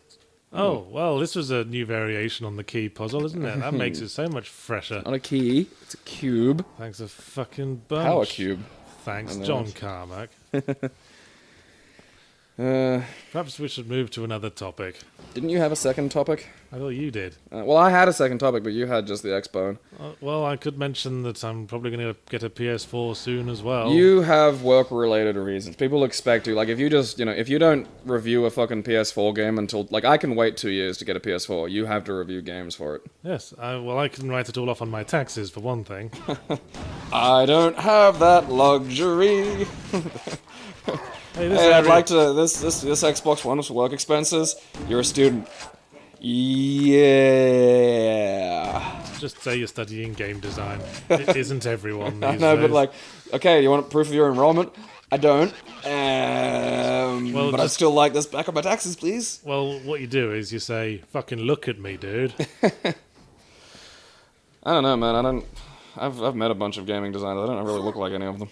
Oh, well, this was a new variation on the key puzzle, isn't it? That makes it so much fresher. Not a key, it's a cube. Thanks a fucking bunch. Power cube. Thanks, John Carmack. Perhaps we should move to another topic. Didn't you have a second topic? I thought you did. Well, I had a second topic, but you had just the X-Bone. Well, I could mention that I'm probably going to get a PS4 soon as well. You have work-related reasons. People expect you. Like, if you just, if you don't review a fucking PS4 game until... Like, I can wait 2 years to get a PS4. You have to review games for it. Yes. Well, I can write it all off on my taxes, for one thing. I don't have that luxury. Hey, I'd like to... This Xbox One's work expenses. You're a student. Yeah. Just say you're studying game design. It isn't everyone these days. No, but like, okay, you want proof of your enrollment? I don't. But I'd still like this back on my taxes, please. Well, what you do is you say, fucking look at me, dude. I don't know, man. I've met a bunch of gaming designers. I don't really look like any of them.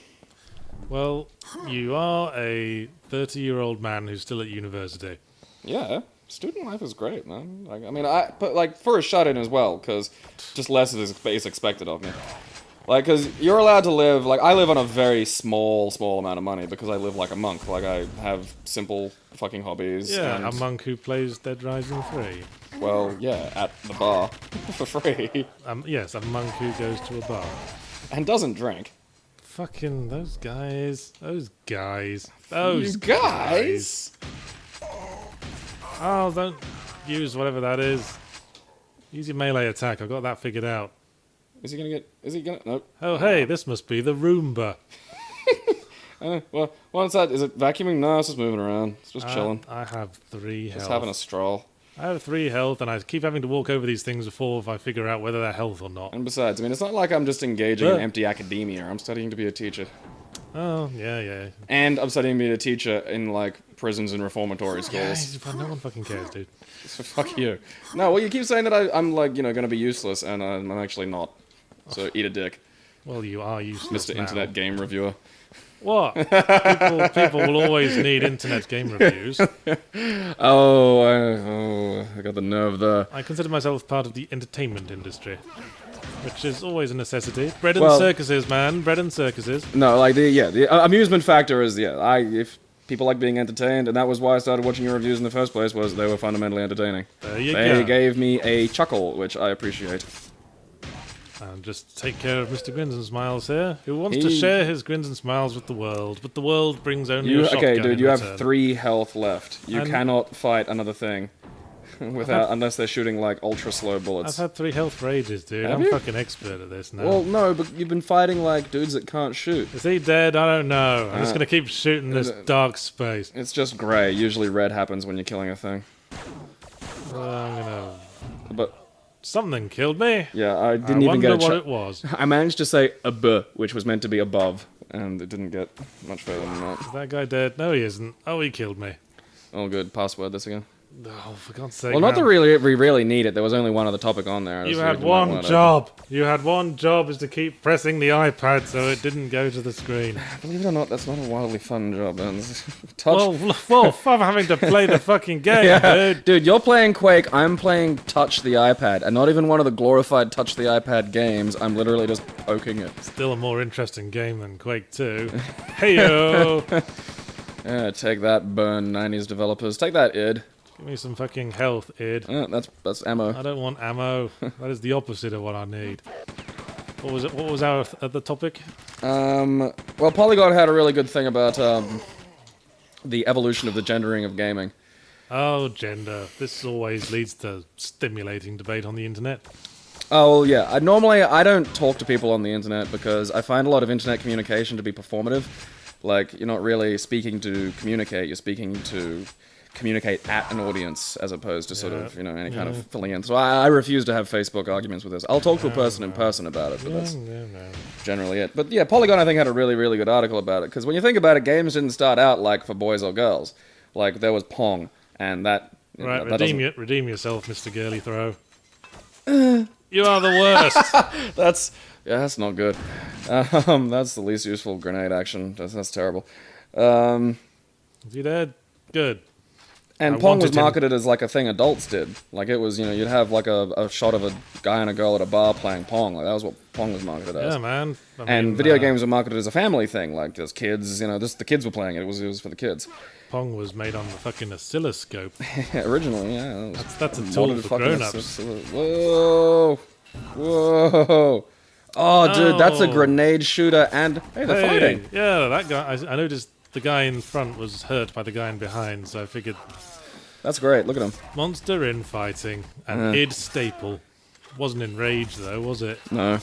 Well, you are a 30-year-old man who's still at university. Yeah. Student life is great, man. But like for a shut-in as well, because just less is expected of me. Like, because you're allowed to live, like, I live on a very small amount of money because I live like a monk. Like, I have simple fucking hobbies. Yeah, and, a monk who plays Dead Rising 3. Well, yeah, at the bar for free. Yes, a monk who goes to a bar. And doesn't drink. Fucking those guys. Those guys. You guys? Oh, don't use whatever that is. Use your melee attack. I've got that figured out. Is he gonna? Nope. Oh, hey, this must be the Roomba. Well, what's that? Is it vacuuming? No, it's just moving around. It's just chilling. I have 3 health. Just having a stroll. I have 3 health, and I keep having to walk over these things before if I figure out whether they're health or not. And besides, I mean, it's not like I'm just engaging in empty academia. I'm studying to be a teacher. Oh, yeah. And I'm studying to be a teacher in, like, prisons and reformatory schools. Yeah, no one fucking cares, dude. So fuck you. No, well, you keep saying that I'm like, going to be useless, and I'm actually not. So eat a dick. Well, you are useless Mr. now. Internet Game Reviewer. What? People will always need internet game reviews. I got the nerve there. I consider myself part of the entertainment industry, which is always a necessity. Bread and circuses, man. Bread and circuses. No, like the amusement factor is if people like being entertained, and that was why I started watching your reviews in the first place, was they were fundamentally entertaining. There you go. They gave me a chuckle, which I appreciate. And just take care of Mr. Grins and Smiles here, who wants to share his grins and smiles with the world, but the world brings only a shotgun. Okay, dude, you have 3 health left. You cannot fight another thing unless they're shooting like ultra slow bullets. I've had 3 health for ages, dude. I'm fucking expert at this now. Well, no, but you've been fighting like dudes that can't shoot. Is he dead? I don't know. I'm just gonna keep shooting this dark space. It's just grey. Usually red happens when you're killing a thing. But something killed me. Yeah, I didn't even get a what it was. I managed to say a b, which was meant to be above, and it didn't get much further than that. Is that guy dead? No, he isn't. Oh, he killed me. Oh, good. Password this again. Oh, for God's sake! Well, not man. that we really need it. There was only one other topic on there. You so had we might one wanna- job. You had one job, is to keep pressing the iPad so it didn't go to the screen. Believe it or not, that's not a wildly fun job. Man. Touch. Well, I'm having to play the fucking game, dude. Dude, you're playing Quake. I'm playing Touch the iPad, and not even one of the glorified Touch the iPad games. I'm literally just poking it. Still a more interesting game than Quake 2. Heyo! Yeah, take that, burn 90s developers. Take that, id. Give me some fucking health, id. That's ammo. I don't want ammo. That is the opposite of what I need. What was it? What was our the topic? Well, Polygon had a really good thing about the evolution of the gendering of gaming. Oh, gender. This always leads to stimulating debate on the internet. Oh, well, yeah. Normally, I don't talk to people on the internet because I find a lot of internet communication to be performative. Like, you're not really speaking to communicate, you're speaking to communicate at an audience as opposed to sort of, any kind of filling in. So I refuse to have Facebook arguments with this. I'll talk to a person in person about it, but that's generally it. But yeah, Polygon, I think, had a really, really good article about it. Because when you think about it, games didn't start out like for boys or girls. Like, there was Pong, and that... Right, that redeem yourself, Mr. Girly Throw. You are the worst. That's not good. That's the least useful grenade action. That's terrible. Is he dead? Good. And Pong was marketed as like a thing adults did. Like it was, you'd have like a shot of a guy and a girl at a bar playing Pong. Like that was what Pong was marketed as. Yeah, man. And video games were marketed as a family thing. Like there's kids, the kids were playing it. It was for the kids. Pong was made on the fucking oscilloscope. Originally, yeah. That's a tool for grown-ups. Whoa. Oh, dude, that's a grenade shooter and... Hey, they're fighting. Yeah, that guy... I noticed the guy in front was hurt by the guy in behind, so I figured... That's great, look at him. Monster in fighting. And id staple. Wasn't in rage, though, was it? No.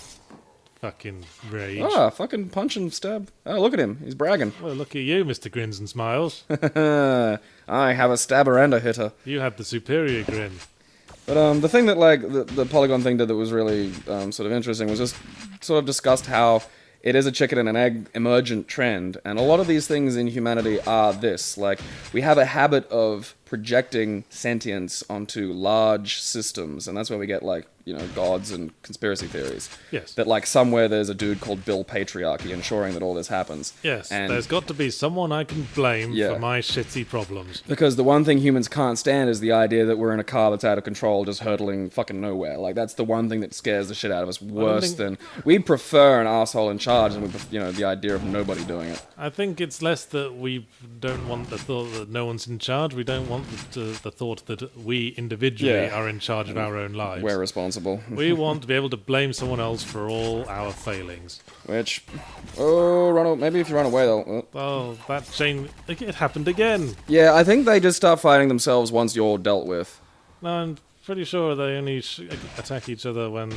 Fucking rage. Ah, fucking punch and stab. Oh, look at him. He's bragging. Well, look at you, Mr. Grins and Smiles. I have a stabber and a hitter. You have the superior grin. But the thing that, like, the Polygon thing did that was really sort of interesting was just sort of discussed how it is a chicken and an egg emergent trend. And a lot of these things in humanity are this. Like, we have a habit of projecting sentience onto large systems. And that's where we get, like, gods and conspiracy theories. Yes. That, like, somewhere there's a dude called Bill Patriarchy ensuring that all this happens. Yes, and there's got to be someone I can blame for my shitty problems. Because the one thing humans can't stand is the idea that we're in a car that's out of control, just hurtling fucking nowhere. Like, that's the one thing that scares the shit out of us worse than... We'd prefer an asshole in charge than, the idea of nobody doing it. I think it's less that we don't want the thought that no one's in charge. We don't want the thought that we individually are in charge of our own lives. We're responsible. We want to be able to blame someone else for all our failings. Which... maybe if you run away, they'll... Oh, that chain... It happened again. Yeah, I think they just start fighting themselves once you're dealt with. No, I'm pretty sure they only attack each other when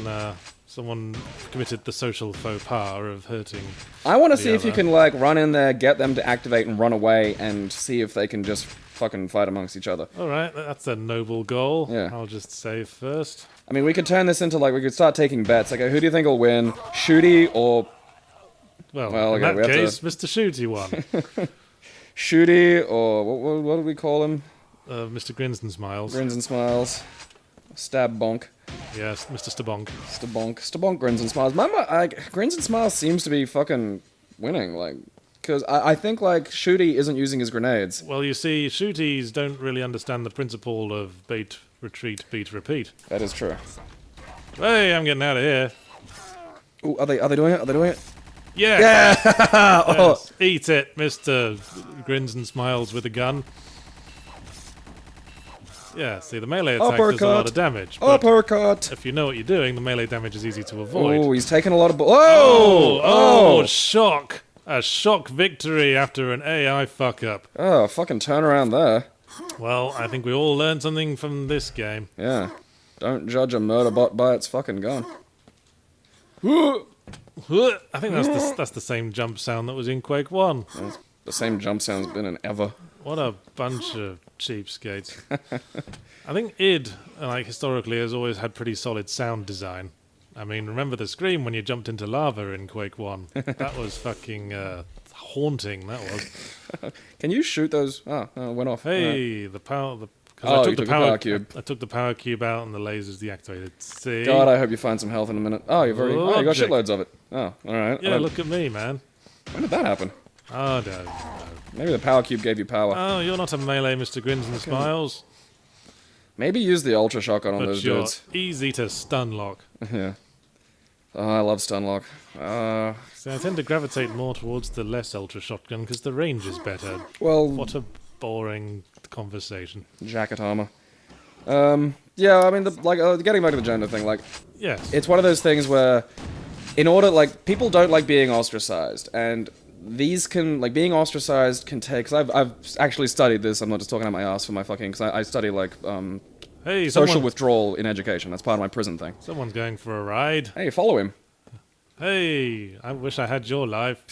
someone committed the social faux pas of hurting. I want to see if you can, like, run in there, get them to activate and run away, and see if they can just fucking fight amongst each other. Alright, that's a noble goal. Yeah. I'll just save first. I mean, we could turn this into, like, we could start taking bets. Like, who do you think will win? Shooty or... Well, in that case, Mr. Shooty won. Shooty or... What do we call him? Mr. Grins and Smiles. Grins and Smiles. Stab Bonk. Yes, Mr. Stabonk. Stabonk, Grins and Smiles. Grins and Smiles seems to be fucking winning, like... Because I think, like, Shooty isn't using his grenades. Well, you see, Shooties don't really understand the principle of bait, retreat, beat, repeat. That is true. Hey, I'm getting out of here. Ooh, are they doing it? Are they doing it? Yeah! Yeah! Yes. Eat it, Mr. Grins and Smiles with a gun. Yeah, see, the melee attack does a lot of damage. But Uppercut! if you know what you're doing, the melee damage is easy to avoid. Oh, he's taking a lot of... Oh, shock! A shock victory after an AI fuck-up. Oh, fucking turn around there. Well, I think we all learned something from this game. Yeah. Don't judge a murder bot by its fucking gun. I think that's the same jump sound that was in Quake 1. That's the same jump sound's been in ever. What a bunch of cheapskates. I think id, like, historically, has always had pretty solid sound design. I mean, remember the scream when you jumped into lava in Quake 1? That was fucking haunting, that was. Can you shoot those? Oh, it went off. Hey, the 'Cause Oh, you took the power cube. I took the power cube out and the laser's deactivated. See? God, I hope you find some health in a minute. Oh, you got Logic. shitloads of it. Oh, alright. Yeah, look at me, man. When did that happen? Oh, no. Maybe the power cube gave you power. Oh, you're not a melee, Mr. Grins and Smiles. Maybe use the ultra shotgun on But those you're dudes. easy to stun lock. Yeah. Oh, I love stunlock. So I tend to gravitate more towards the less ultra shotgun because the range is better. Well, What a boring conversation. jacket armor. Yeah, I mean, getting back to the gender thing, like, Yes. it's one of those things where, in order, like, people don't like being ostracized, and these can, like, being ostracized can take, because I've actually studied this, I'm not just talking out my ass for my fucking, because I study, like, Hey, social withdrawal in education, that's part of my prison thing. someone's going for a ride. Hey, follow him. Hey, I wish I had your life.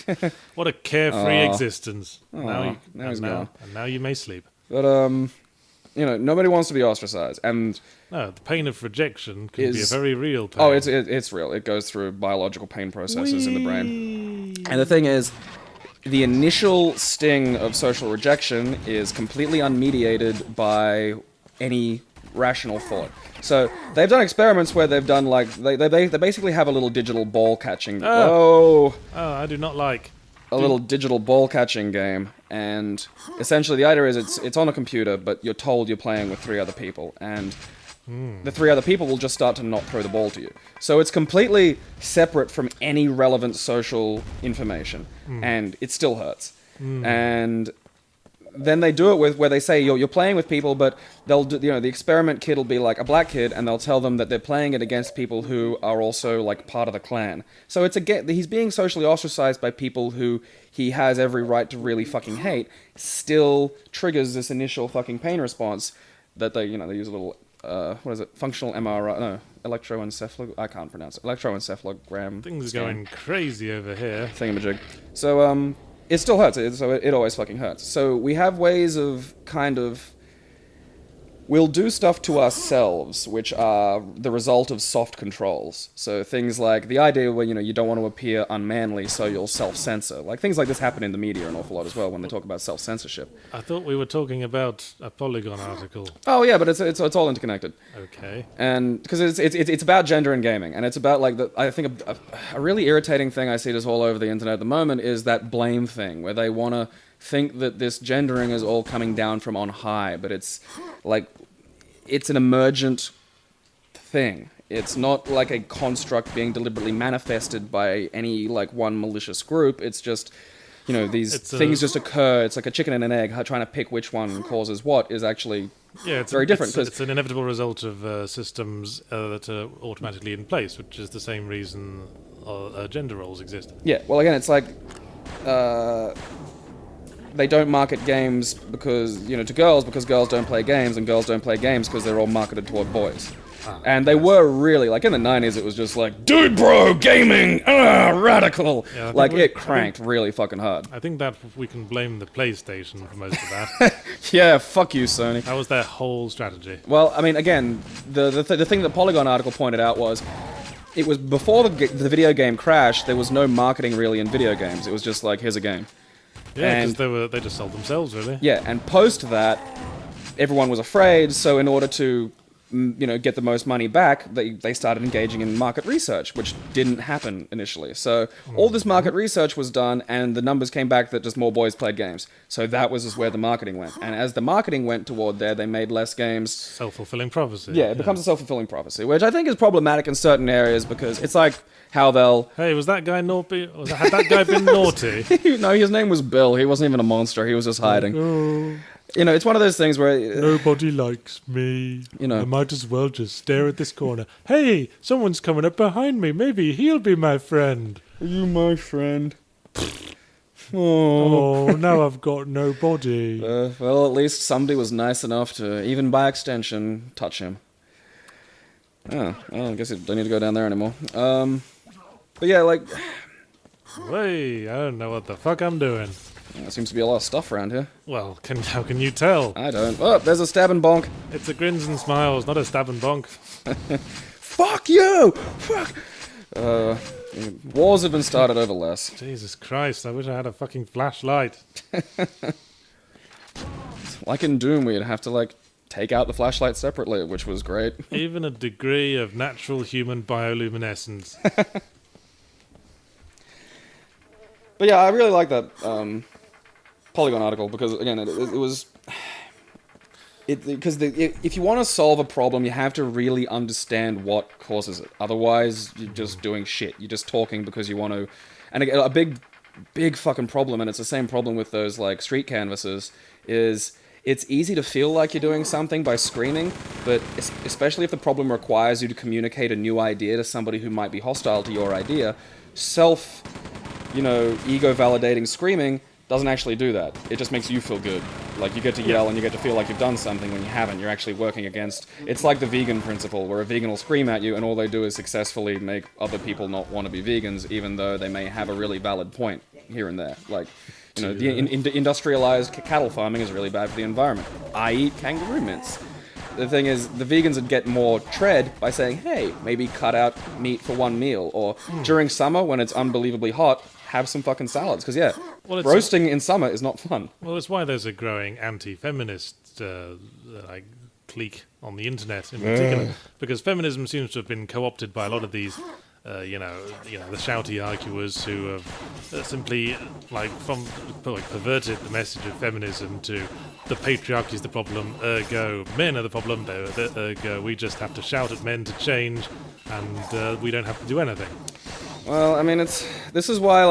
What a carefree existence. Now he's gone. And now you may sleep. But, you know, nobody wants to be ostracized, and... No, the pain of rejection can be a very real pain. Oh, it's real. It goes through biological pain processes in the brain. And the thing is, the initial sting of social rejection is completely unmediated by any rational thought. So they've done experiments where they've done like they basically have a little digital ball catching. Oh, I do not like. A little digital ball catching game, and essentially the idea is it's on a computer, but you're told you're playing with 3 other people, and the 3 other people will just start to not throw the ball to you. So it's completely separate from any relevant social information, and it still hurts. And then they do it with where they say you're playing with people, but they'll do, you know, the experiment kid will be like a black kid, and they'll tell them that they're playing it against people who are also like part of the clan. So he's being socially ostracized by people who he has every right to really fucking hate. Still triggers this initial fucking pain response that they use a little what is it? Functional MRI? No, electroencephalogram. I can't pronounce it. Electroencephalogram. Things are scan. going crazy over here. Thingamajig. So it still hurts. So it always fucking hurts. So we have ways of kind of... We'll do stuff to ourselves, which are the result of soft controls. So things like the idea where, you don't want to appear unmanly, so you'll self-censor. Like, things like this happen in the media an awful lot as well when they talk about self-censorship. I thought we were talking about a Polygon article. Oh, yeah, but it's all interconnected. Okay. And because it's about gender in gaming, and it's about, like, I think a really irritating thing I see just all over the internet at the moment is that blame thing, where they want to think that this gendering is all coming down from on high, but it's like it's an emergent thing. It's not like a construct being deliberately manifested by any like one malicious group. It's just these things just occur. It's like a chicken and an egg. Trying to pick which one causes what is actually very different. It's an inevitable result of systems that are automatically in place, which is the same reason gender roles exist. Yeah. Well, again, it's like. They don't market games because, to girls because girls don't play games, and girls don't play games because they're all marketed toward boys. And they were really, like, in the 90s, it was just like, dude, bro, gaming, radical. Yeah, like, it cranked really fucking hard. I think that we can blame the PlayStation for most of that. Yeah, fuck you, Sony. That was their whole strategy. Well, I mean, again, the thing the Polygon article pointed out was, it was before the video game crash, there was no marketing really in video games. It was just like, here's a game. Yeah, because they just sold themselves, really. Yeah, and post that, everyone was afraid, so in order to, get the most money back, they started engaging in market research, which didn't happen initially. So all this market research was done, and the numbers came back that just more boys played games. So that was just where the marketing went. And as the marketing went toward there, they made less games. Self-fulfilling prophecy. Yeah, it becomes a self-fulfilling prophecy, which I think is problematic in certain areas, because it's like how they'll... Hey, was that guy naughty? Had that guy been naughty? No, his name was Bill. He wasn't even a monster. He was just hiding. Oh. It's one of those things where... Nobody likes me. I might as well just stare at this corner. Hey, someone's coming up behind me. Maybe he'll be my friend. Are you my friend? Oh, now I've got nobody. Well, at least somebody was nice enough to, even by extension, touch him. Oh, well, I guess I don't need to go down there anymore. But yeah, like... Wait, I don't know what the fuck I'm doing. There seems to be a lot of stuff around here. Well, how can you tell? I don't. Oh, there's a stab and bonk. It's a grins and smiles, not a stab and bonk. Fuck you! Fuck! Wars have been started over less. Jesus Christ, I wish I had a fucking flashlight. Like in Doom, where you'd have to, like, take out the flashlight separately, which was great. Even a degree of natural human bioluminescence. But yeah, I really like that Polygon article because, again, it was... Because if you want to solve a problem, you have to really understand what causes it. Otherwise, you're just doing shit. You're just talking because you want to... And again, a big fucking problem, and it's the same problem with those, like, street canvases, is it's easy to feel like you're doing something by screaming, but especially if the problem requires you to communicate a new idea to somebody who might be hostile to your idea, ego-validating screaming doesn't actually do that. It just makes you feel good. Like, you get to yell and you get to feel like you've done something when you haven't. You're actually working against... It's like the vegan principle, where a vegan will scream at you and all they do is successfully make other people not want to be vegans, even though they may have a really valid point here and there. Like, the industrialized cattle farming is really bad for the environment. I eat kangaroo mints. The thing is, the vegans would get more tread by saying, hey, maybe cut out meat for one meal, or during summer, when it's unbelievably hot, have some fucking salads. Because, roasting in summer is not fun. Well, it's why there's a growing anti-feminist clique on the internet in particular, because feminism seems to have been co-opted by a lot of these the shouty arguers who have simply perverted the message of feminism to the patriarchy is the problem, ergo men are the problem, ergo we just have to shout at men to change, and we don't have to do anything. Well, I mean, this is why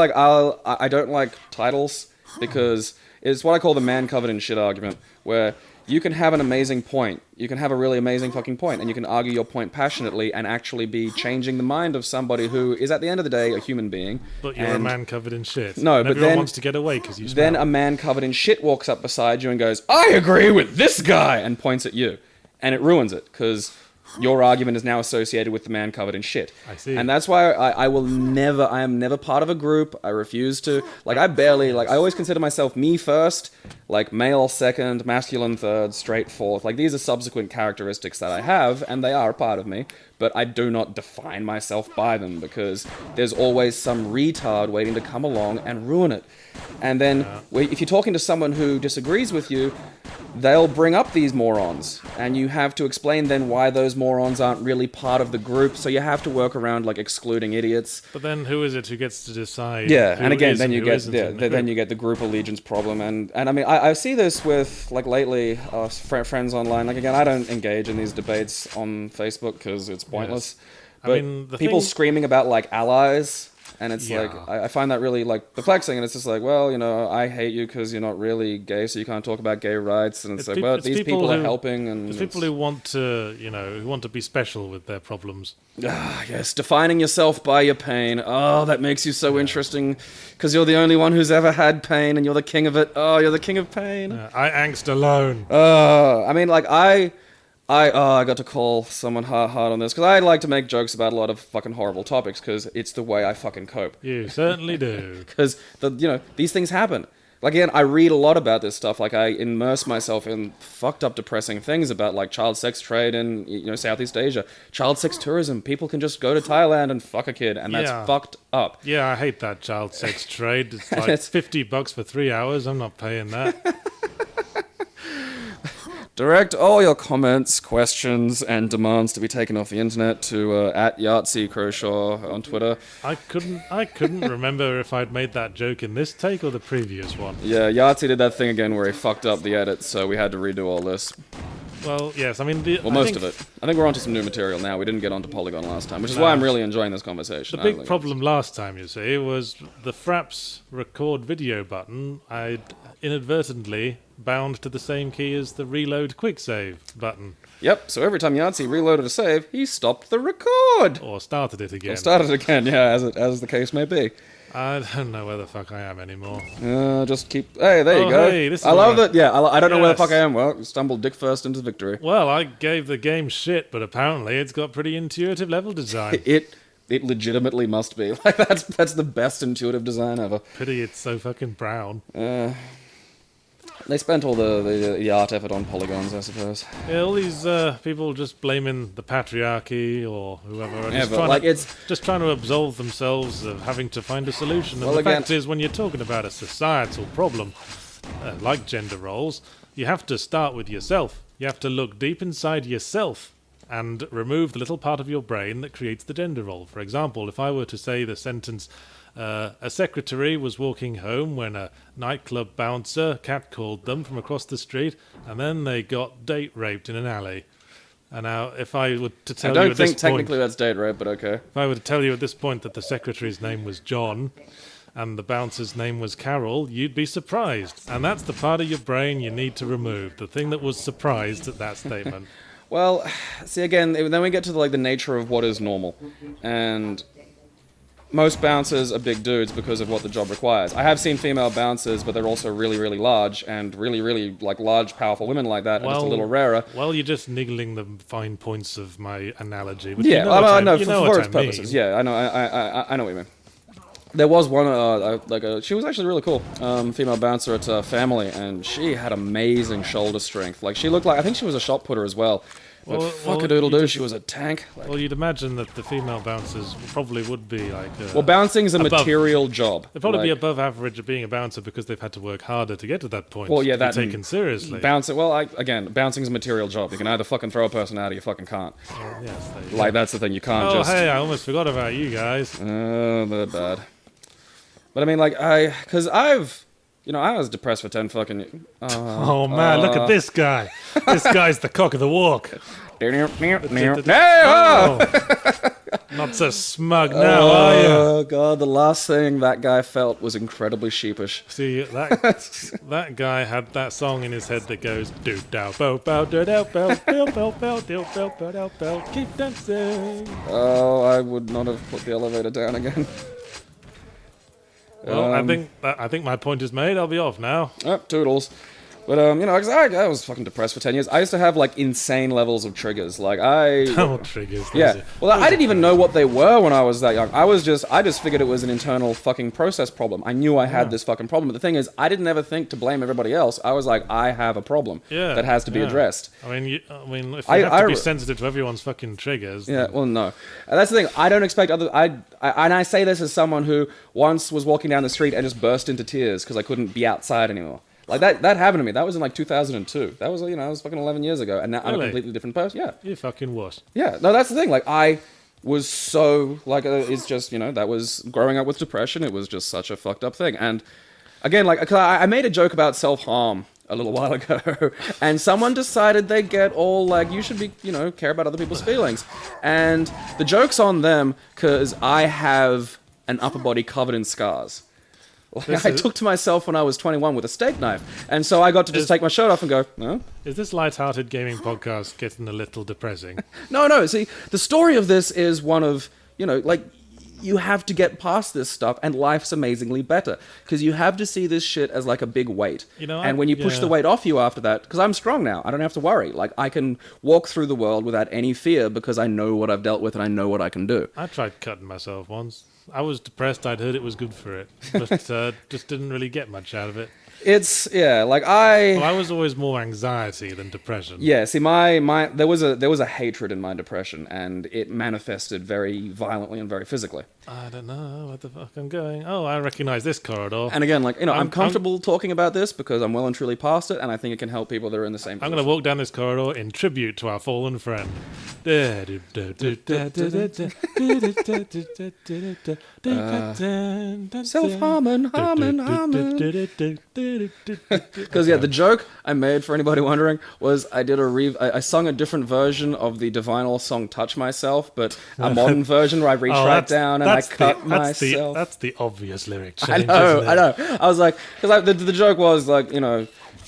I don't like titles, because it's what I call the man covered in shit argument, where you can have an amazing point. You can have a really amazing fucking point, and you can argue your point passionately and actually be changing the mind of somebody who is, at the end of the day, a human being. But you're a man covered in shit. No, and but everyone then... wants to get away because you smell. Then a man covered in shit walks up beside you and goes, I agree with this guy, and points at you. And it ruins it, because your argument is now associated with the man covered in shit. I see. And that's why I am never part of a group. I refuse to. I always consider myself me first, male second, masculine third, straight fourth. These are subsequent characteristics that I have, and they are a part of me. But I do not define myself by them, because there's always some retard waiting to come along and ruin it. And then, if you're talking to someone who disagrees with you, they'll bring up these morons, and you have to explain then why those morons aren't really part of the group, so you have to work around, excluding idiots. But then who is it who gets to decide? Yeah, and again, then you get the group allegiance problem, and I mean, I see this with, lately, friends online. Again, I don't engage in these debates on Facebook, because it's pointless. Yes. But people screaming about, allies... And it's I find that really perplexing, and it's just I hate you because you're not really gay, so you can't talk about gay rights. And it's these people are helping, and it's people who want to, who want to be special with their problems. Yes, defining yourself by your pain. Oh, that makes you so interesting, because you're the only one who's ever had pain, and you're the king of it. Oh, you're the king of pain. I angst alone. I mean, I got to call someone hard on this, because I like to make jokes about a lot of fucking horrible topics, because it's the way I fucking cope. You certainly do. Because, these things happen. Again, I read a lot about this stuff. I immerse myself in fucked up, depressing things about, child sex trade in, Southeast Asia. Child sex tourism. People can just go to Thailand and fuck a kid, and that's fucked up. Yeah, I hate that child sex trade. It's it's $50 for 3 hours. I'm not paying that. Direct all your comments, questions, and demands to be taken off the internet to @YahtzeeCroshaw on Twitter. I couldn't remember if I'd made that joke in this take or the previous one. Yeah, Yahtzee did that thing again where he fucked up the edit, so we had to redo all this. Well, yes, I mean... most of it. I think we're onto some new material now. We didn't get onto Polygon last time, which is why I'm really enjoying this conversation. The big problem last time, you see, was the Fraps record video button I'd inadvertently bound to the same key as the reload quick save button. Yep, so every time Yahtzee reloaded a save, he stopped the record! Or started it again. As the case may be. I don't know where the fuck I am anymore. Just keep... Hey, there you go. Hey, this I love that. Yeah, I don't know where the fuck I am. Well, stumbled dick first into victory. Well, I gave the game shit, but apparently it's got pretty intuitive level design. It legitimately must be. That's the best intuitive design ever. Pity it's so fucking brown. They spent all the art effort on polygons, I suppose. Yeah, all these people just blaming the patriarchy or whoever, just trying to absolve themselves of having to find a solution. And the fact is, when you're talking about a societal problem, like gender roles, you have to start with yourself. You have to look deep inside yourself and remove the little part of your brain that creates the gender role. For example, if I were to say the sentence, a secretary was walking home when a nightclub bouncer catcalled them from across the street, and then they got date raped in an alley. And now, if I were to tell you I at don't think this technically point, that's date rape, but okay. if I were to tell you at this point that the secretary's name was John and the bouncer's name was Carol, you'd be surprised. And that's the part of your brain you need to remove, the thing that was surprised at that statement. Well, see, again, then we get to the nature of what is normal. And most bouncers are big dudes because of what the job requires. I have seen female bouncers, but they're also really, really large, and really, really, large, powerful women like that are just a little rarer. Well, you're just niggling the fine points of my analogy. But Yeah, I know, you for its purposes. Yeah, I know, I know what you mean. There was one, she was actually really cool, female bouncer at Family, and she had amazing shoulder strength. She looked like, I think she was a shot putter as well. But fuck-a-doodle-doo, she was a tank. Well, you'd imagine that the female bouncers probably would be well, bouncing's a material job. They'd probably be above average at being a bouncer because they've had to work harder to get to that point. Well, yeah, that's taken seriously. Bouncing's a material job. You can either fucking throw a person out or you fucking can't. Yes, that's the thing, you can't just... Oh, hey, I almost forgot about you guys. Oh, they're bad. But I mean, because I was depressed for 10 fucking years. Oh, man, look at this guy. This guy's the cock of the walk. Not so smug now, are you? Oh, God, the last thing that guy felt was incredibly sheepish. See, that guy had that song in his head that goes, do-dow-bow-bow, do-dow-bow, do-bow-bow, do-bow-bow, do-bow, keep dancing. Oh, I would not have put the elevator down again. Well, I think my point is made. I'll be off now. Toodles. But, 'cause I was fucking depressed for 10 years. I used to have, insane levels of triggers. Triggers. Yeah. Well, I didn't even know what they were when I was that young. I just figured it was an internal fucking process problem. I knew I had this fucking problem. But the thing is, I didn't ever think to blame everybody else. I was like, I have a problem that has to be addressed. I mean, if you have to be sensitive to everyone's fucking triggers... Yeah, well, no. And that's the thing. I don't expect and I say this as someone who once was walking down the street and just burst into tears because I couldn't be outside anymore. That happened to me. That was in 2002. That was, it was fucking 11 years ago. And now I'm a completely different person. Yeah. You fucking what? Yeah. No, that's the thing. I was so, it's just, that was growing up with depression. It was just such a fucked up thing. And again, I made a joke about self-harm a little while ago. And someone decided they'd get all, you should be, care about other people's feelings. And the joke's on them because I have an upper body covered in scars. I took to myself when I was 21 with a steak knife. And so I got to just take my shirt off and go, no. Is this light-hearted gaming podcast getting a little depressing? No. See, the story of this is one of, you have to get past this stuff and life's amazingly better. Because you have to see this shit as a big weight. And when you push the weight off you after that, because I'm strong now, I don't have to worry. I can walk through the world without any fear because I know what I've dealt with and I know what I can do. I tried cutting myself once. I was depressed. I'd heard it was good for it, but just didn't really get much out of it. It's I was always more anxiety than depression. Yeah, see, there was a hatred in my depression, and it manifested very violently and very physically. I don't know where the fuck I'm going. Oh, I recognize this corridor. And again, I'm comfortable talking about this because I'm well and truly past it, and I think it can help people that are in the same position. I'm going to walk down this corridor in tribute to our fallen friend. Self-harming. Because the joke I made, for anybody wondering, was I sung a different version of the Divinal song "Touch Myself," but a modern version where I reach right down and I cut myself. That's the obvious lyric change. I know. I was like, because the joke was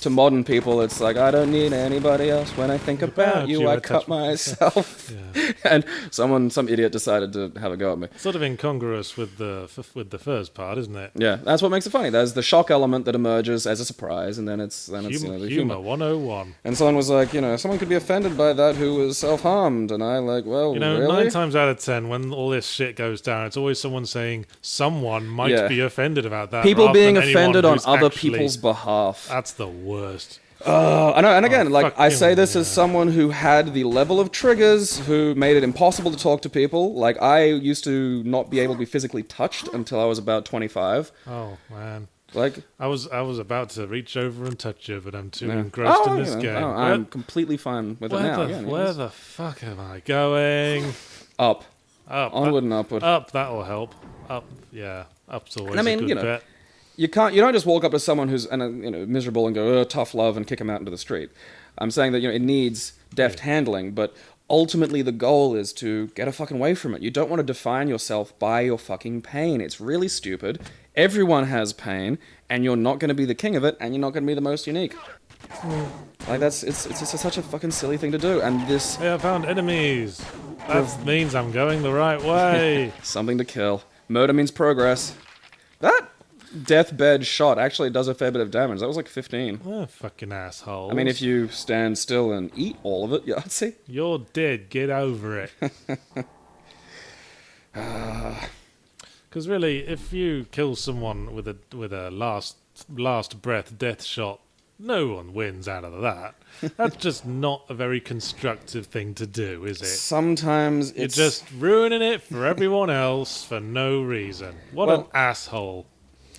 to modern people, it's I don't need anybody else. When I think about you, I cut myself. Yeah. And some idiot decided to have a go at me. Sort of incongruous with the first part, isn't it? Yeah, that's what makes it funny. There's the shock element that emerges as a surprise, and then it's the humor 101. And someone was like, someone could be offended by that who was self-harmed, and I really? 9 times out of 10, when all this shit goes down, it's always someone saying someone might be offended about that. People being offended on other people's behalf. That's the worst. I know, and again, I say this as someone who had the level of triggers, who made it impossible to talk to people. I used to not be able to be physically touched until I was about 25. Oh, man. Like, I was about to reach over and touch you, but I'm too engrossed in this game. I'm completely fine with it now. Where the fuck am I going? Up. Onward and upward. Up, that'll help. Up, yeah. Up's always I mean, a good bet. You don't just walk up to someone who's miserable and go, tough love, and kick them out into the street. I'm saying that it needs deft handling, but ultimately the goal is to get a fucking away from it. You don't want to define yourself by your fucking pain. It's really stupid. Everyone has pain, and you're not going to be the king of it, and you're not going to be the most unique. Like, it's just such a fucking silly thing to do, and this... Hey, I found enemies. That means I'm going the right way. Something to kill. Murder means progress. That deathbed shot actually does a fair bit of damage. That was like 15. Oh, fucking assholes. I mean, if you stand still and eat all of it, yeah, I'd see. You're dead. Get over it. Because really, if you kill someone with a last breath death shot, no one wins out of that. That's just not a very constructive thing to do, is it? Sometimes You're just ruining it for everyone else for no reason. What an asshole.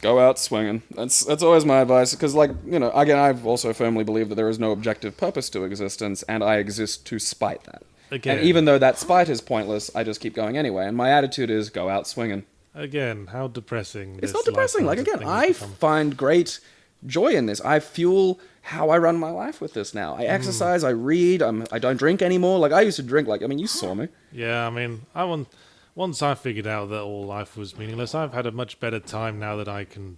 Go out swinging. That's always my advice, because, again, I've also firmly believed that there is no objective purpose to existence, and I exist to spite that. Again. And even though that spite is pointless, I just keep going anyway, and my attitude is go out swinging. Again, how depressing. It's not depressing. I find great joy in this. I fuel how I run my life with this now. I exercise, I read, I don't drink anymore. I used to drink, you saw me. Yeah, I mean, once I figured out that all life was meaningless, I've had a much better time now that I can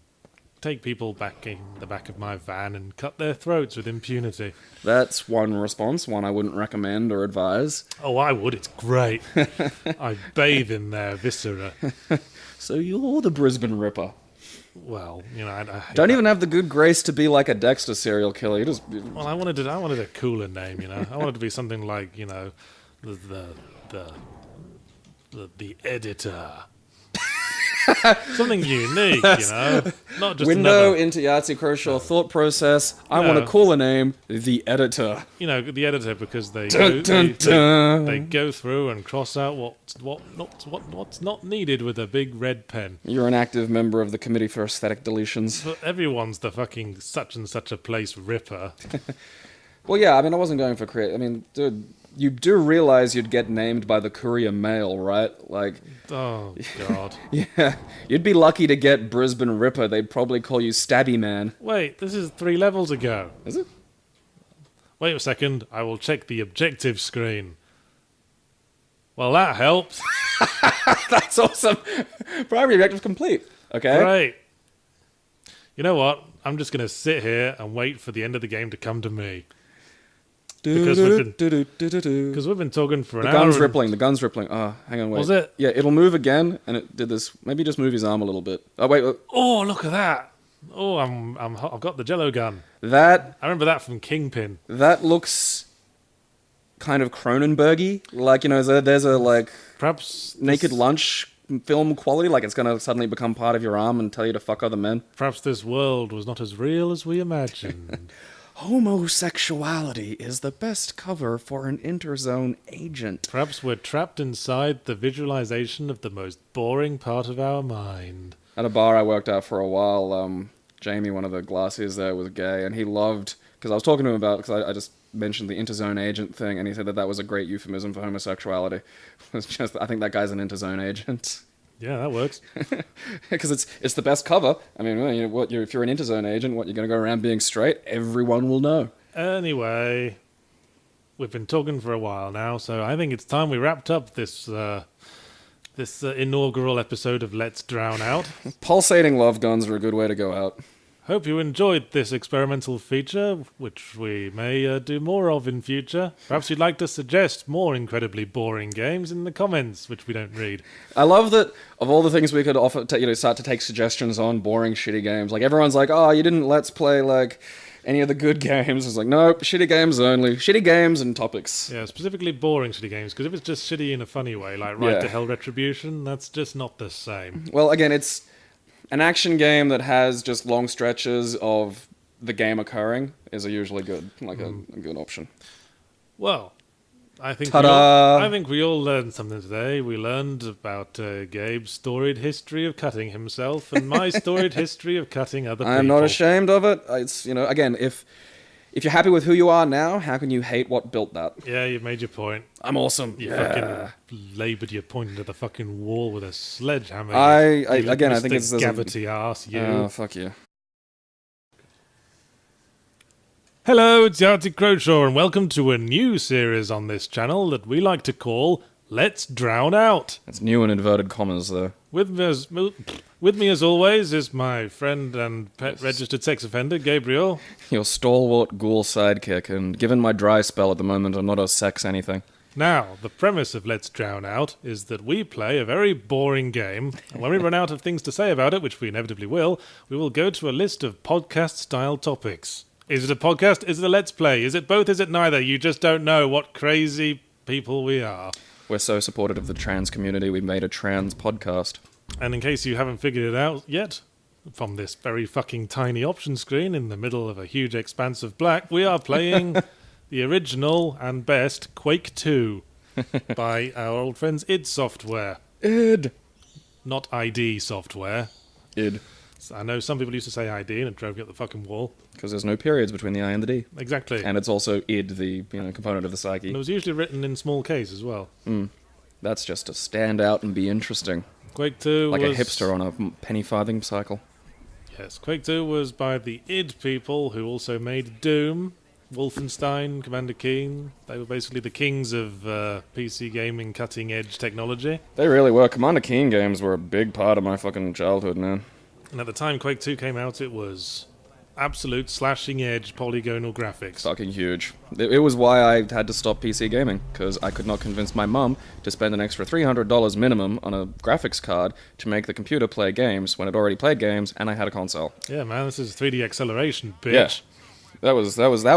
take people back in the back of my van and cut their throats with impunity. That's one response, one I wouldn't recommend or advise. Oh, I would. It's great. I bathe in their viscera. So you're the Brisbane Ripper. Well, I don't even have the good grace to be like a Dexter serial killer. You just... Well, I wanted a cooler name. I wanted to be something like the editor. Something unique, Not just window into Yahtzee Kershaw thought process. I want to call a name, the editor. The editor, because they go through and cross out what's not needed with a big red pen. You're an active member of the Committee for Aesthetic Deletions. But everyone's the fucking such and such a place ripper. Well, yeah, I mean, I wasn't going for creative. I mean, dude, you do realize you'd get named by the Courier Mail, right? Oh, God. Yeah, you'd be lucky to get Brisbane Ripper. They'd probably call you Stabby Man. Wait, this is 3 levels ago. Is it? Wait a second, I will check the objective screen. Well, that helps. That's awesome. Primary objective complete. Okay. Great. You know what? I'm just going to sit here and wait for the end of the game to come to me. Because we've been talking for an hour. The gun's rippling. Oh, hang on, wait. Was it? Yeah, it'll move again, and it did this. Maybe just move his arm a little bit. Oh, wait. Oh, look at that. Oh, I've got the Jello gun. I remember that from Kingpin. That looks kind of Cronenberg-y. There's a, perhaps Naked Lunch film quality, it's going to suddenly become part of your arm and tell you to fuck other men. Perhaps this world was not as real as we imagined. Homosexuality is the best cover for an interzone agent. Perhaps we're trapped inside the visualization of the most boring part of our mind. At a bar I worked at for a while, Jamie, one of the glassiers there, was gay, and he loved... Because I was talking to him about... Because I just mentioned the interzone agent thing, and he said that was a great euphemism for homosexuality. It's just... I think that guy's an interzone agent. Yeah, that works. Because it's the best cover. I mean, if you're an interzone agent, you're going to go around being straight? Everyone will know. Anyway, we've been talking for a while now, so I think it's time we wrapped up this inaugural episode of Let's Drown Out. Pulsating love guns are a good way to go out. Hope you enjoyed this experimental feature, which we may do more of in future. Perhaps you'd like to suggest more incredibly boring games in the comments, which we don't read. I love that of all the things we could offer, start to take suggestions on boring, shitty games. Everyone's like, oh, you didn't let's play any of the good games. It's nope, shitty games only. Shitty games and topics. Yeah, specifically boring shitty games, because if it's just shitty in a funny way, like Ride to Hell Retribution, that's just not the same. Well, again, it's an action game that has just long stretches of the game occurring is usually good, a good option. Well, I think Ta-da! I think we all learned something today. We learned about Gabe's storied history of cutting himself and my storied history of cutting other people. I'm not ashamed of it. It's, again, if you're happy with who you are now, how can you hate what built that? Yeah, you've made your point. I'm awesome. You Yeah. fucking laboured your point into the fucking wall with a sledgehammer. I think Mr. it's... Gavity ass, you. Oh, fuck you. Hello, it's Arctic Crowshaw, and welcome to a new series on this channel that we like to call Let's Drown Out. It's new in inverted commas, though. With me as always is my friend and pet registered sex offender, Gabriel. Your stalwart ghoul sidekick, and given my dry spell at the moment, I'm not a sex anything. Now, the premise of Let's Drown Out is that we play a very boring game, and when we run out of things to say about it, which we inevitably will, we will go to a list of podcast-style topics. Is it a podcast? Is it a Let's Play? Is it both? Is it neither? You just don't know what crazy people we are. We're so supportive of the trans community, we made a trans podcast. And in case you haven't figured it out yet, from this very fucking tiny option screen in the middle of a huge expanse of black, we are playing the original and best Quake 2 by our old friends id Software. Id. Not ID Software. Id. I know some people used to say ID and it drove me up the fucking wall. Because there's no periods between the I and the D. Exactly. And it's also id, the component of the psyche. And it was usually written in small case as well. That's just to stand out and be interesting. Quake 2 like was... a hipster on a penny farthing cycle. Yes, Quake 2 was by the id people who also made Doom, Wolfenstein, Commander Keen. They were basically the kings of PC gaming cutting-edge technology. They really were. Commander Keen games were a big part of my fucking childhood, man. And at the time Quake 2 came out, it was absolute slashing-edge polygonal graphics. Fucking huge. It was why I had to stop PC gaming, because I could not convince my mum to spend an extra $300 minimum on a graphics card to make the computer play games when it already played games and I had a console. Yeah, man, this is 3D acceleration, bitch. Yeah. That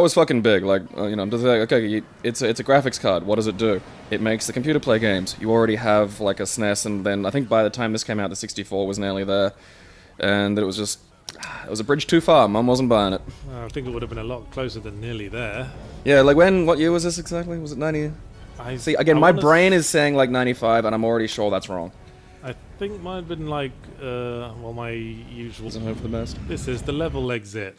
was fucking big. Like, I'm just like, okay, it's a graphics card. What does it do? It makes the computer play games. You already have like a SNES, and then I think by the time this came out, the 64 was nearly there, and it was just, it was a bridge too far. Mum wasn't buying it. I think it would have been a lot closer than nearly there. Yeah, like what year was this exactly? Was it 90? See, again, my brain is saying like 95, and I'm already sure that's wrong. I think might have been like, my usual... Doesn't hope for the best. This is the level exit.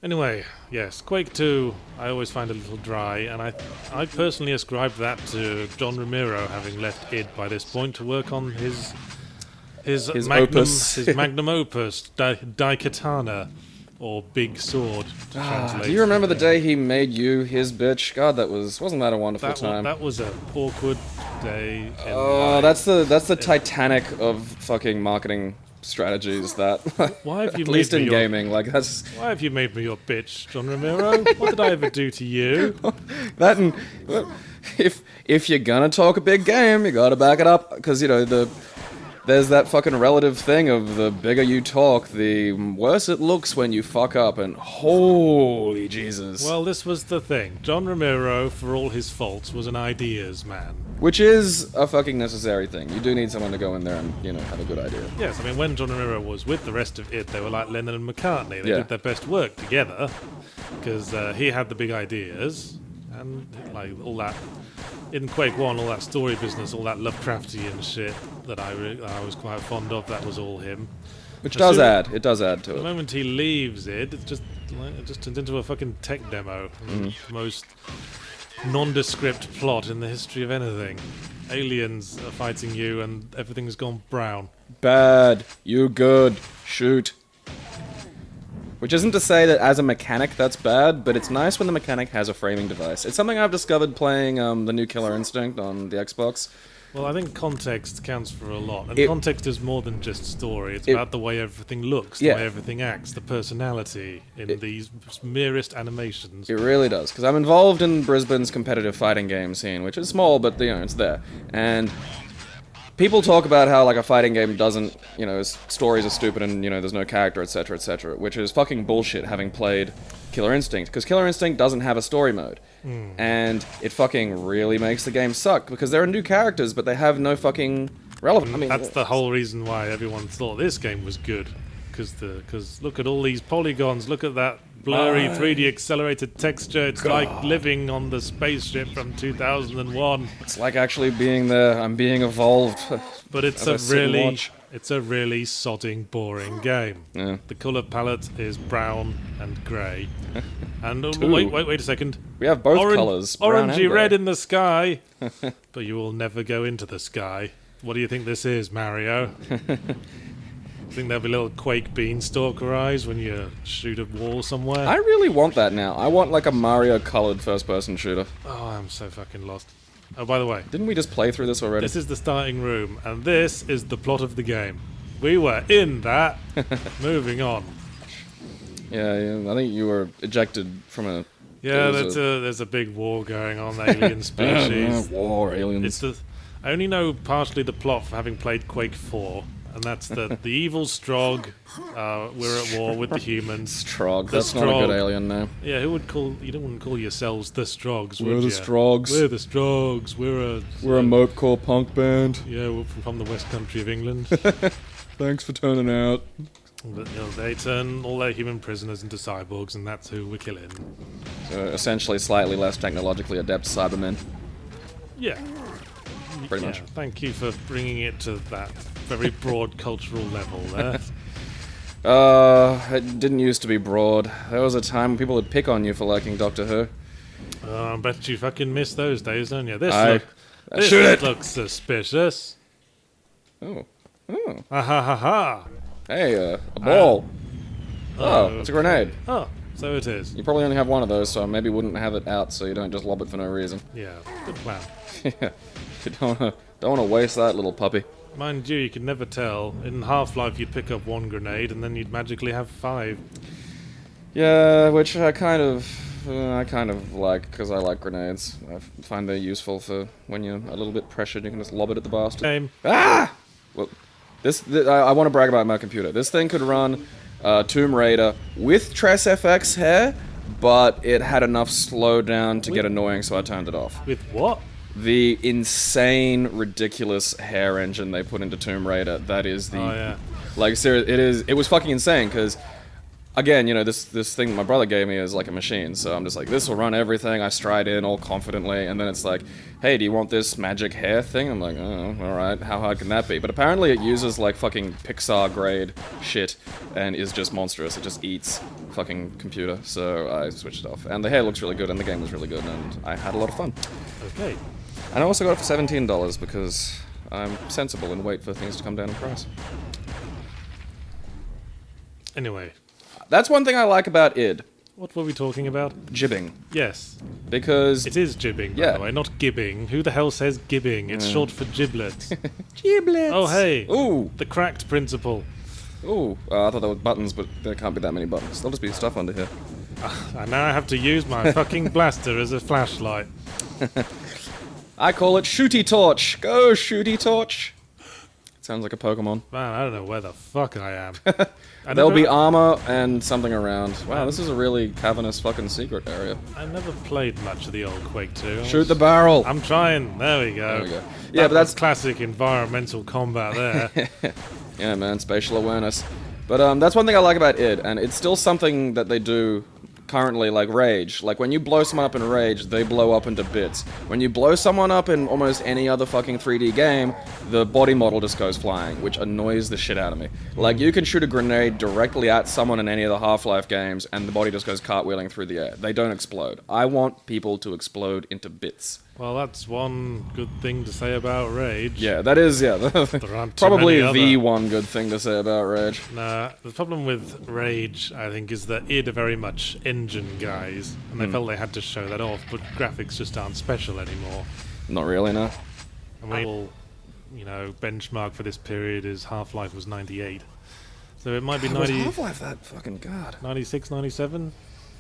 Anyway, yes, Quake 2 I always find a little dry, and I personally ascribe that to John Romero having left id by this point to work on his magnum opus, Daikatana, or Big Sword, to translate. Do you remember the day he made you his bitch? God, wasn't that a wonderful time? That was an awkward day. That's the Titanic of fucking marketing strategies. That why have you at least in gaming, like that's. Why have you made me your bitch, John Romero? What did I ever do to you? That and if you're gonna talk a big game, you gotta back it up, because there's that fucking relative thing of the bigger you talk, the worse it looks when you fuck up, and holy Jesus. Well, this was the thing. John Romero, for all his faults, was an ideas man. Which is a fucking necessary thing. You do need someone to go in there and, have a good idea. Yes, I mean, when John Romero was with the rest of id, they were like Lennon and McCartney. They did their best work together, because he had the big ideas, and like all that... In Quake 1, all that story business, all that Lovecraftian shit that I was quite fond of, that was all him. It does add to it. The moment he leaves it just turns into a fucking tech demo. The most nondescript plot in the history of anything. Aliens are fighting you and everything's gone brown. Bad. You good. Shoot. Which isn't to say that as a mechanic that's bad, but it's nice when the mechanic has a framing device. It's something I've discovered playing the new Killer Instinct on the Xbox. Well, I think context counts for a lot. And context is more than just story. It's about the way everything looks, the way everything acts, the personality in these merest animations. It really does, because I'm involved in Brisbane's competitive fighting game scene, which is small, but, it's there. And... people talk about how, like, a fighting game doesn't, stories are stupid and, there's no character, etc., which is fucking bullshit, having played Killer Instinct, because Killer Instinct doesn't have a story mode. And it fucking really makes the game suck, because there are new characters, but they have no fucking relevance. I mean, that's the whole reason why everyone thought this game was good, because look at all these polygons, look at that blurry 3D accelerated texture. It's like living on the spaceship from 2001. It's like actually being there. I'm being evolved. But it's As a I sit and really, watch. it's a really sodding boring game. Yeah. The colour palette is brown and grey. And Two. wait a second. We have both colours. brown and Orangey grey. red in the sky. But you will never go into the sky. What do you think this is, Mario? Think there'll be little Quake beanstalker eyes when you shoot a wall somewhere? I really want that now. I want like a Mario-coloured first-person shooter. Oh, I'm so fucking lost. Oh, by the way, Didn't we just play through this already? this is the starting room, and this is the plot of the game. We were in that. Moving on. Yeah, I think you were ejected from a... Yeah, There was there's a big war going on, alien species. War, aliens. I only know partially the plot for having played Quake 4, and that's the evil Strog. We're at war with the humans. Strog. The That's not a Strog. good alien name. Yeah, you wouldn't call yourselves the Strogs, We're would the ya? Strogs. We're the Strogs. We're We're a mopecore punk band. Yeah, we're from the West Country of England. Thanks for turning out. But, they turn all their human prisoners into cyborgs, and that's who we're killing. So essentially slightly less technologically adept Cybermen. Yeah. Pretty much. Thank you for bringing it to that very broad cultural level there. It didn't used to be broad. There was a time when people would pick on you for liking Doctor Who. I bet you fucking miss those days, don't you? This Shoot it! looks suspicious. Oh. Ha ha ha ha. Hey, a ball. Oh, it's a grenade. Oh, so it is. You probably only have one of those, so maybe wouldn't have it out so you don't just lob it for no reason. Yeah, good plan. Yeah. You don't wanna waste that little puppy. Mind you can never tell. In Half-Life, you'd pick up one grenade, and then you'd magically have 5. Yeah, which I kind of like, because I like grenades. I find they're useful for when you're a little bit pressured, you can just lob it at the bastard. Game. Ah! Well, I want to brag about my computer. This thing could run Tomb Raider with Tress FX hair, but it had enough slowdown to get annoying, so I turned it off. With what? The insane, ridiculous hair engine they put into Tomb Raider, that is the... Oh, yeah. Like, seriously, it was fucking insane, because... Again, this thing my brother gave me is like a machine, so I'm just like, this will run everything, I stride in all confidently, and then it's like, hey, do you want this magic hair thing? I'm like, oh, alright, how hard can that be? But apparently it uses like fucking Pixar grade shit, and is just monstrous, it just eats fucking computer, so I switched it off. And the hair looks really good, and the game was really good, and I had a lot of fun. Okay. And I also got it for $17, because I'm sensible and wait for things to come down in price. Anyway, That's one thing I like about id. what were we talking about? Jibbing. Yes. Because... It is jibbing, by Yeah. the way, not gibbing. Who the hell says gibbing? It's short for giblets. Giblets! Oh, hey. Ooh! The cracked principle. Ooh, I thought there were buttons, but there can't be that many buttons. There'll just be stuff under here. And now I have to use my fucking blaster as a flashlight. I call it Shooty Torch! Go, Shooty Torch! Sounds like a Pokemon. Man, I don't know where the fuck I am. There'll be armor and something around. Wow, this is a really cavernous fucking secret area. I never played much of the old Quake 2. Shoot the barrel! I'm trying. There we go. There we go. Yeah, but that's... classic environmental combat there. Yeah, man, spatial awareness. But that's one thing I like about id, and it's still something that they do currently, like Rage. Like, when you blow someone up in Rage, they blow up into bits. When you blow someone up in almost any other fucking 3D game, the body model just goes flying, which annoys the shit out of me. Like, you can shoot a grenade directly at someone in any of the Half-Life games, and the body just goes cartwheeling through the air. They don't explode. I want people to explode into bits. Well, that's one good thing to say about Rage. Yeah, that is, yeah. There aren't too Probably many the other- one good thing to say about Rage. Nah, the problem with Rage, I think, is that id are very much engine guys, and they felt they had to show that off, but graphics just aren't special anymore. Not really, no. And we all, benchmark for this period is Half-Life was 98. So it might be Was 90, Half-Life that fucking god? 96, 97?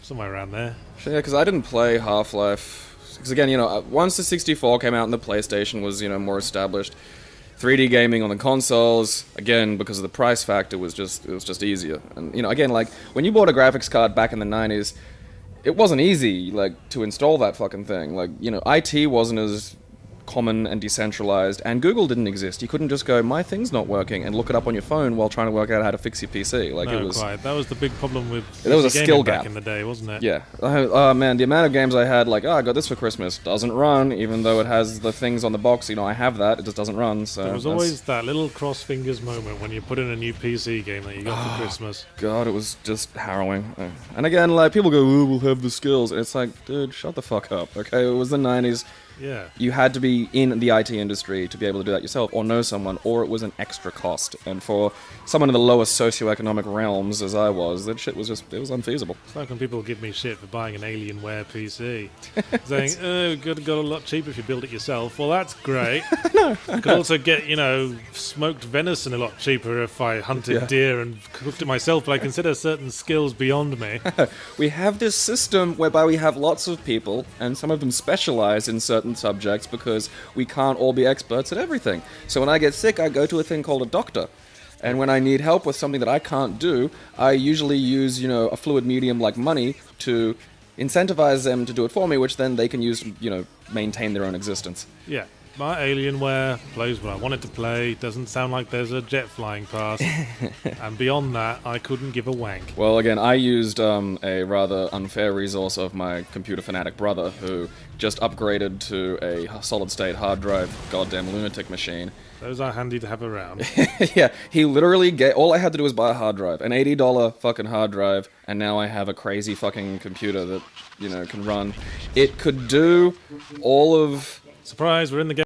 Somewhere around there. Yeah, because I didn't play Half-Life. Because again, once the 64 came out and the PlayStation was, more established, 3D gaming on the consoles, again, because of the price factor, it was just easier. And, again, like, when you bought a graphics card back in the 90s, it wasn't easy, like, to install that fucking thing. Like, IT wasn't as common and decentralized, and Google didn't exist. You couldn't just go, my thing's not working, and look it up on your phone while trying to work out how to fix your PC. Like, No, it was... quite. That was the big problem with There was a PC skill gaming back gap. in the day, wasn't it? Yeah. Oh, man, the amount of games I had, like, I got this for Christmas, doesn't run, even though it has the things on the box, I have that, it just doesn't run, so... There was always that little cross fingers moment when you put in a new PC game that you got for Christmas. God, it was just harrowing. And again, like, people go, oh, we'll have the skills. And it's like, dude, shut the fuck up, okay? It was the 90s. Yeah. You had to be in the IT industry to be able to do that yourself, or know someone, or it was an extra cost. And for someone in the lowest socioeconomic realms, as I was, that shit was just, it was unfeasible. It's like when people give me shit for buying an Alienware PC. Saying, oh, it could have got a lot cheaper if you built it yourself. Well, that's great. I could also get, smoked venison a lot cheaper if I hunted deer and cooked it myself, but I consider certain skills beyond me. We have this system whereby we have lots of people, and some of them specialize in certain subjects because we can't all be experts at everything. So when I get sick, I go to a thing called a doctor. And when I need help with something that I can't do, I usually use, a fluid medium like money to incentivize them to do it for me, which then they can use, maintain their own existence. Yeah. My Alienware plays what I want it to play, doesn't sound like there's a jet flying past, and beyond that, I couldn't give a wank. Well, again, I used a rather unfair resource of my computer fanatic brother, who just upgraded to a solid-state hard drive goddamn lunatic machine. Those are handy to have around. Yeah, he literally all I had to do was buy a hard drive, an $80 fucking hard drive, and now I have a crazy fucking computer that, can run. It could do all of... Surprise, we're in the game.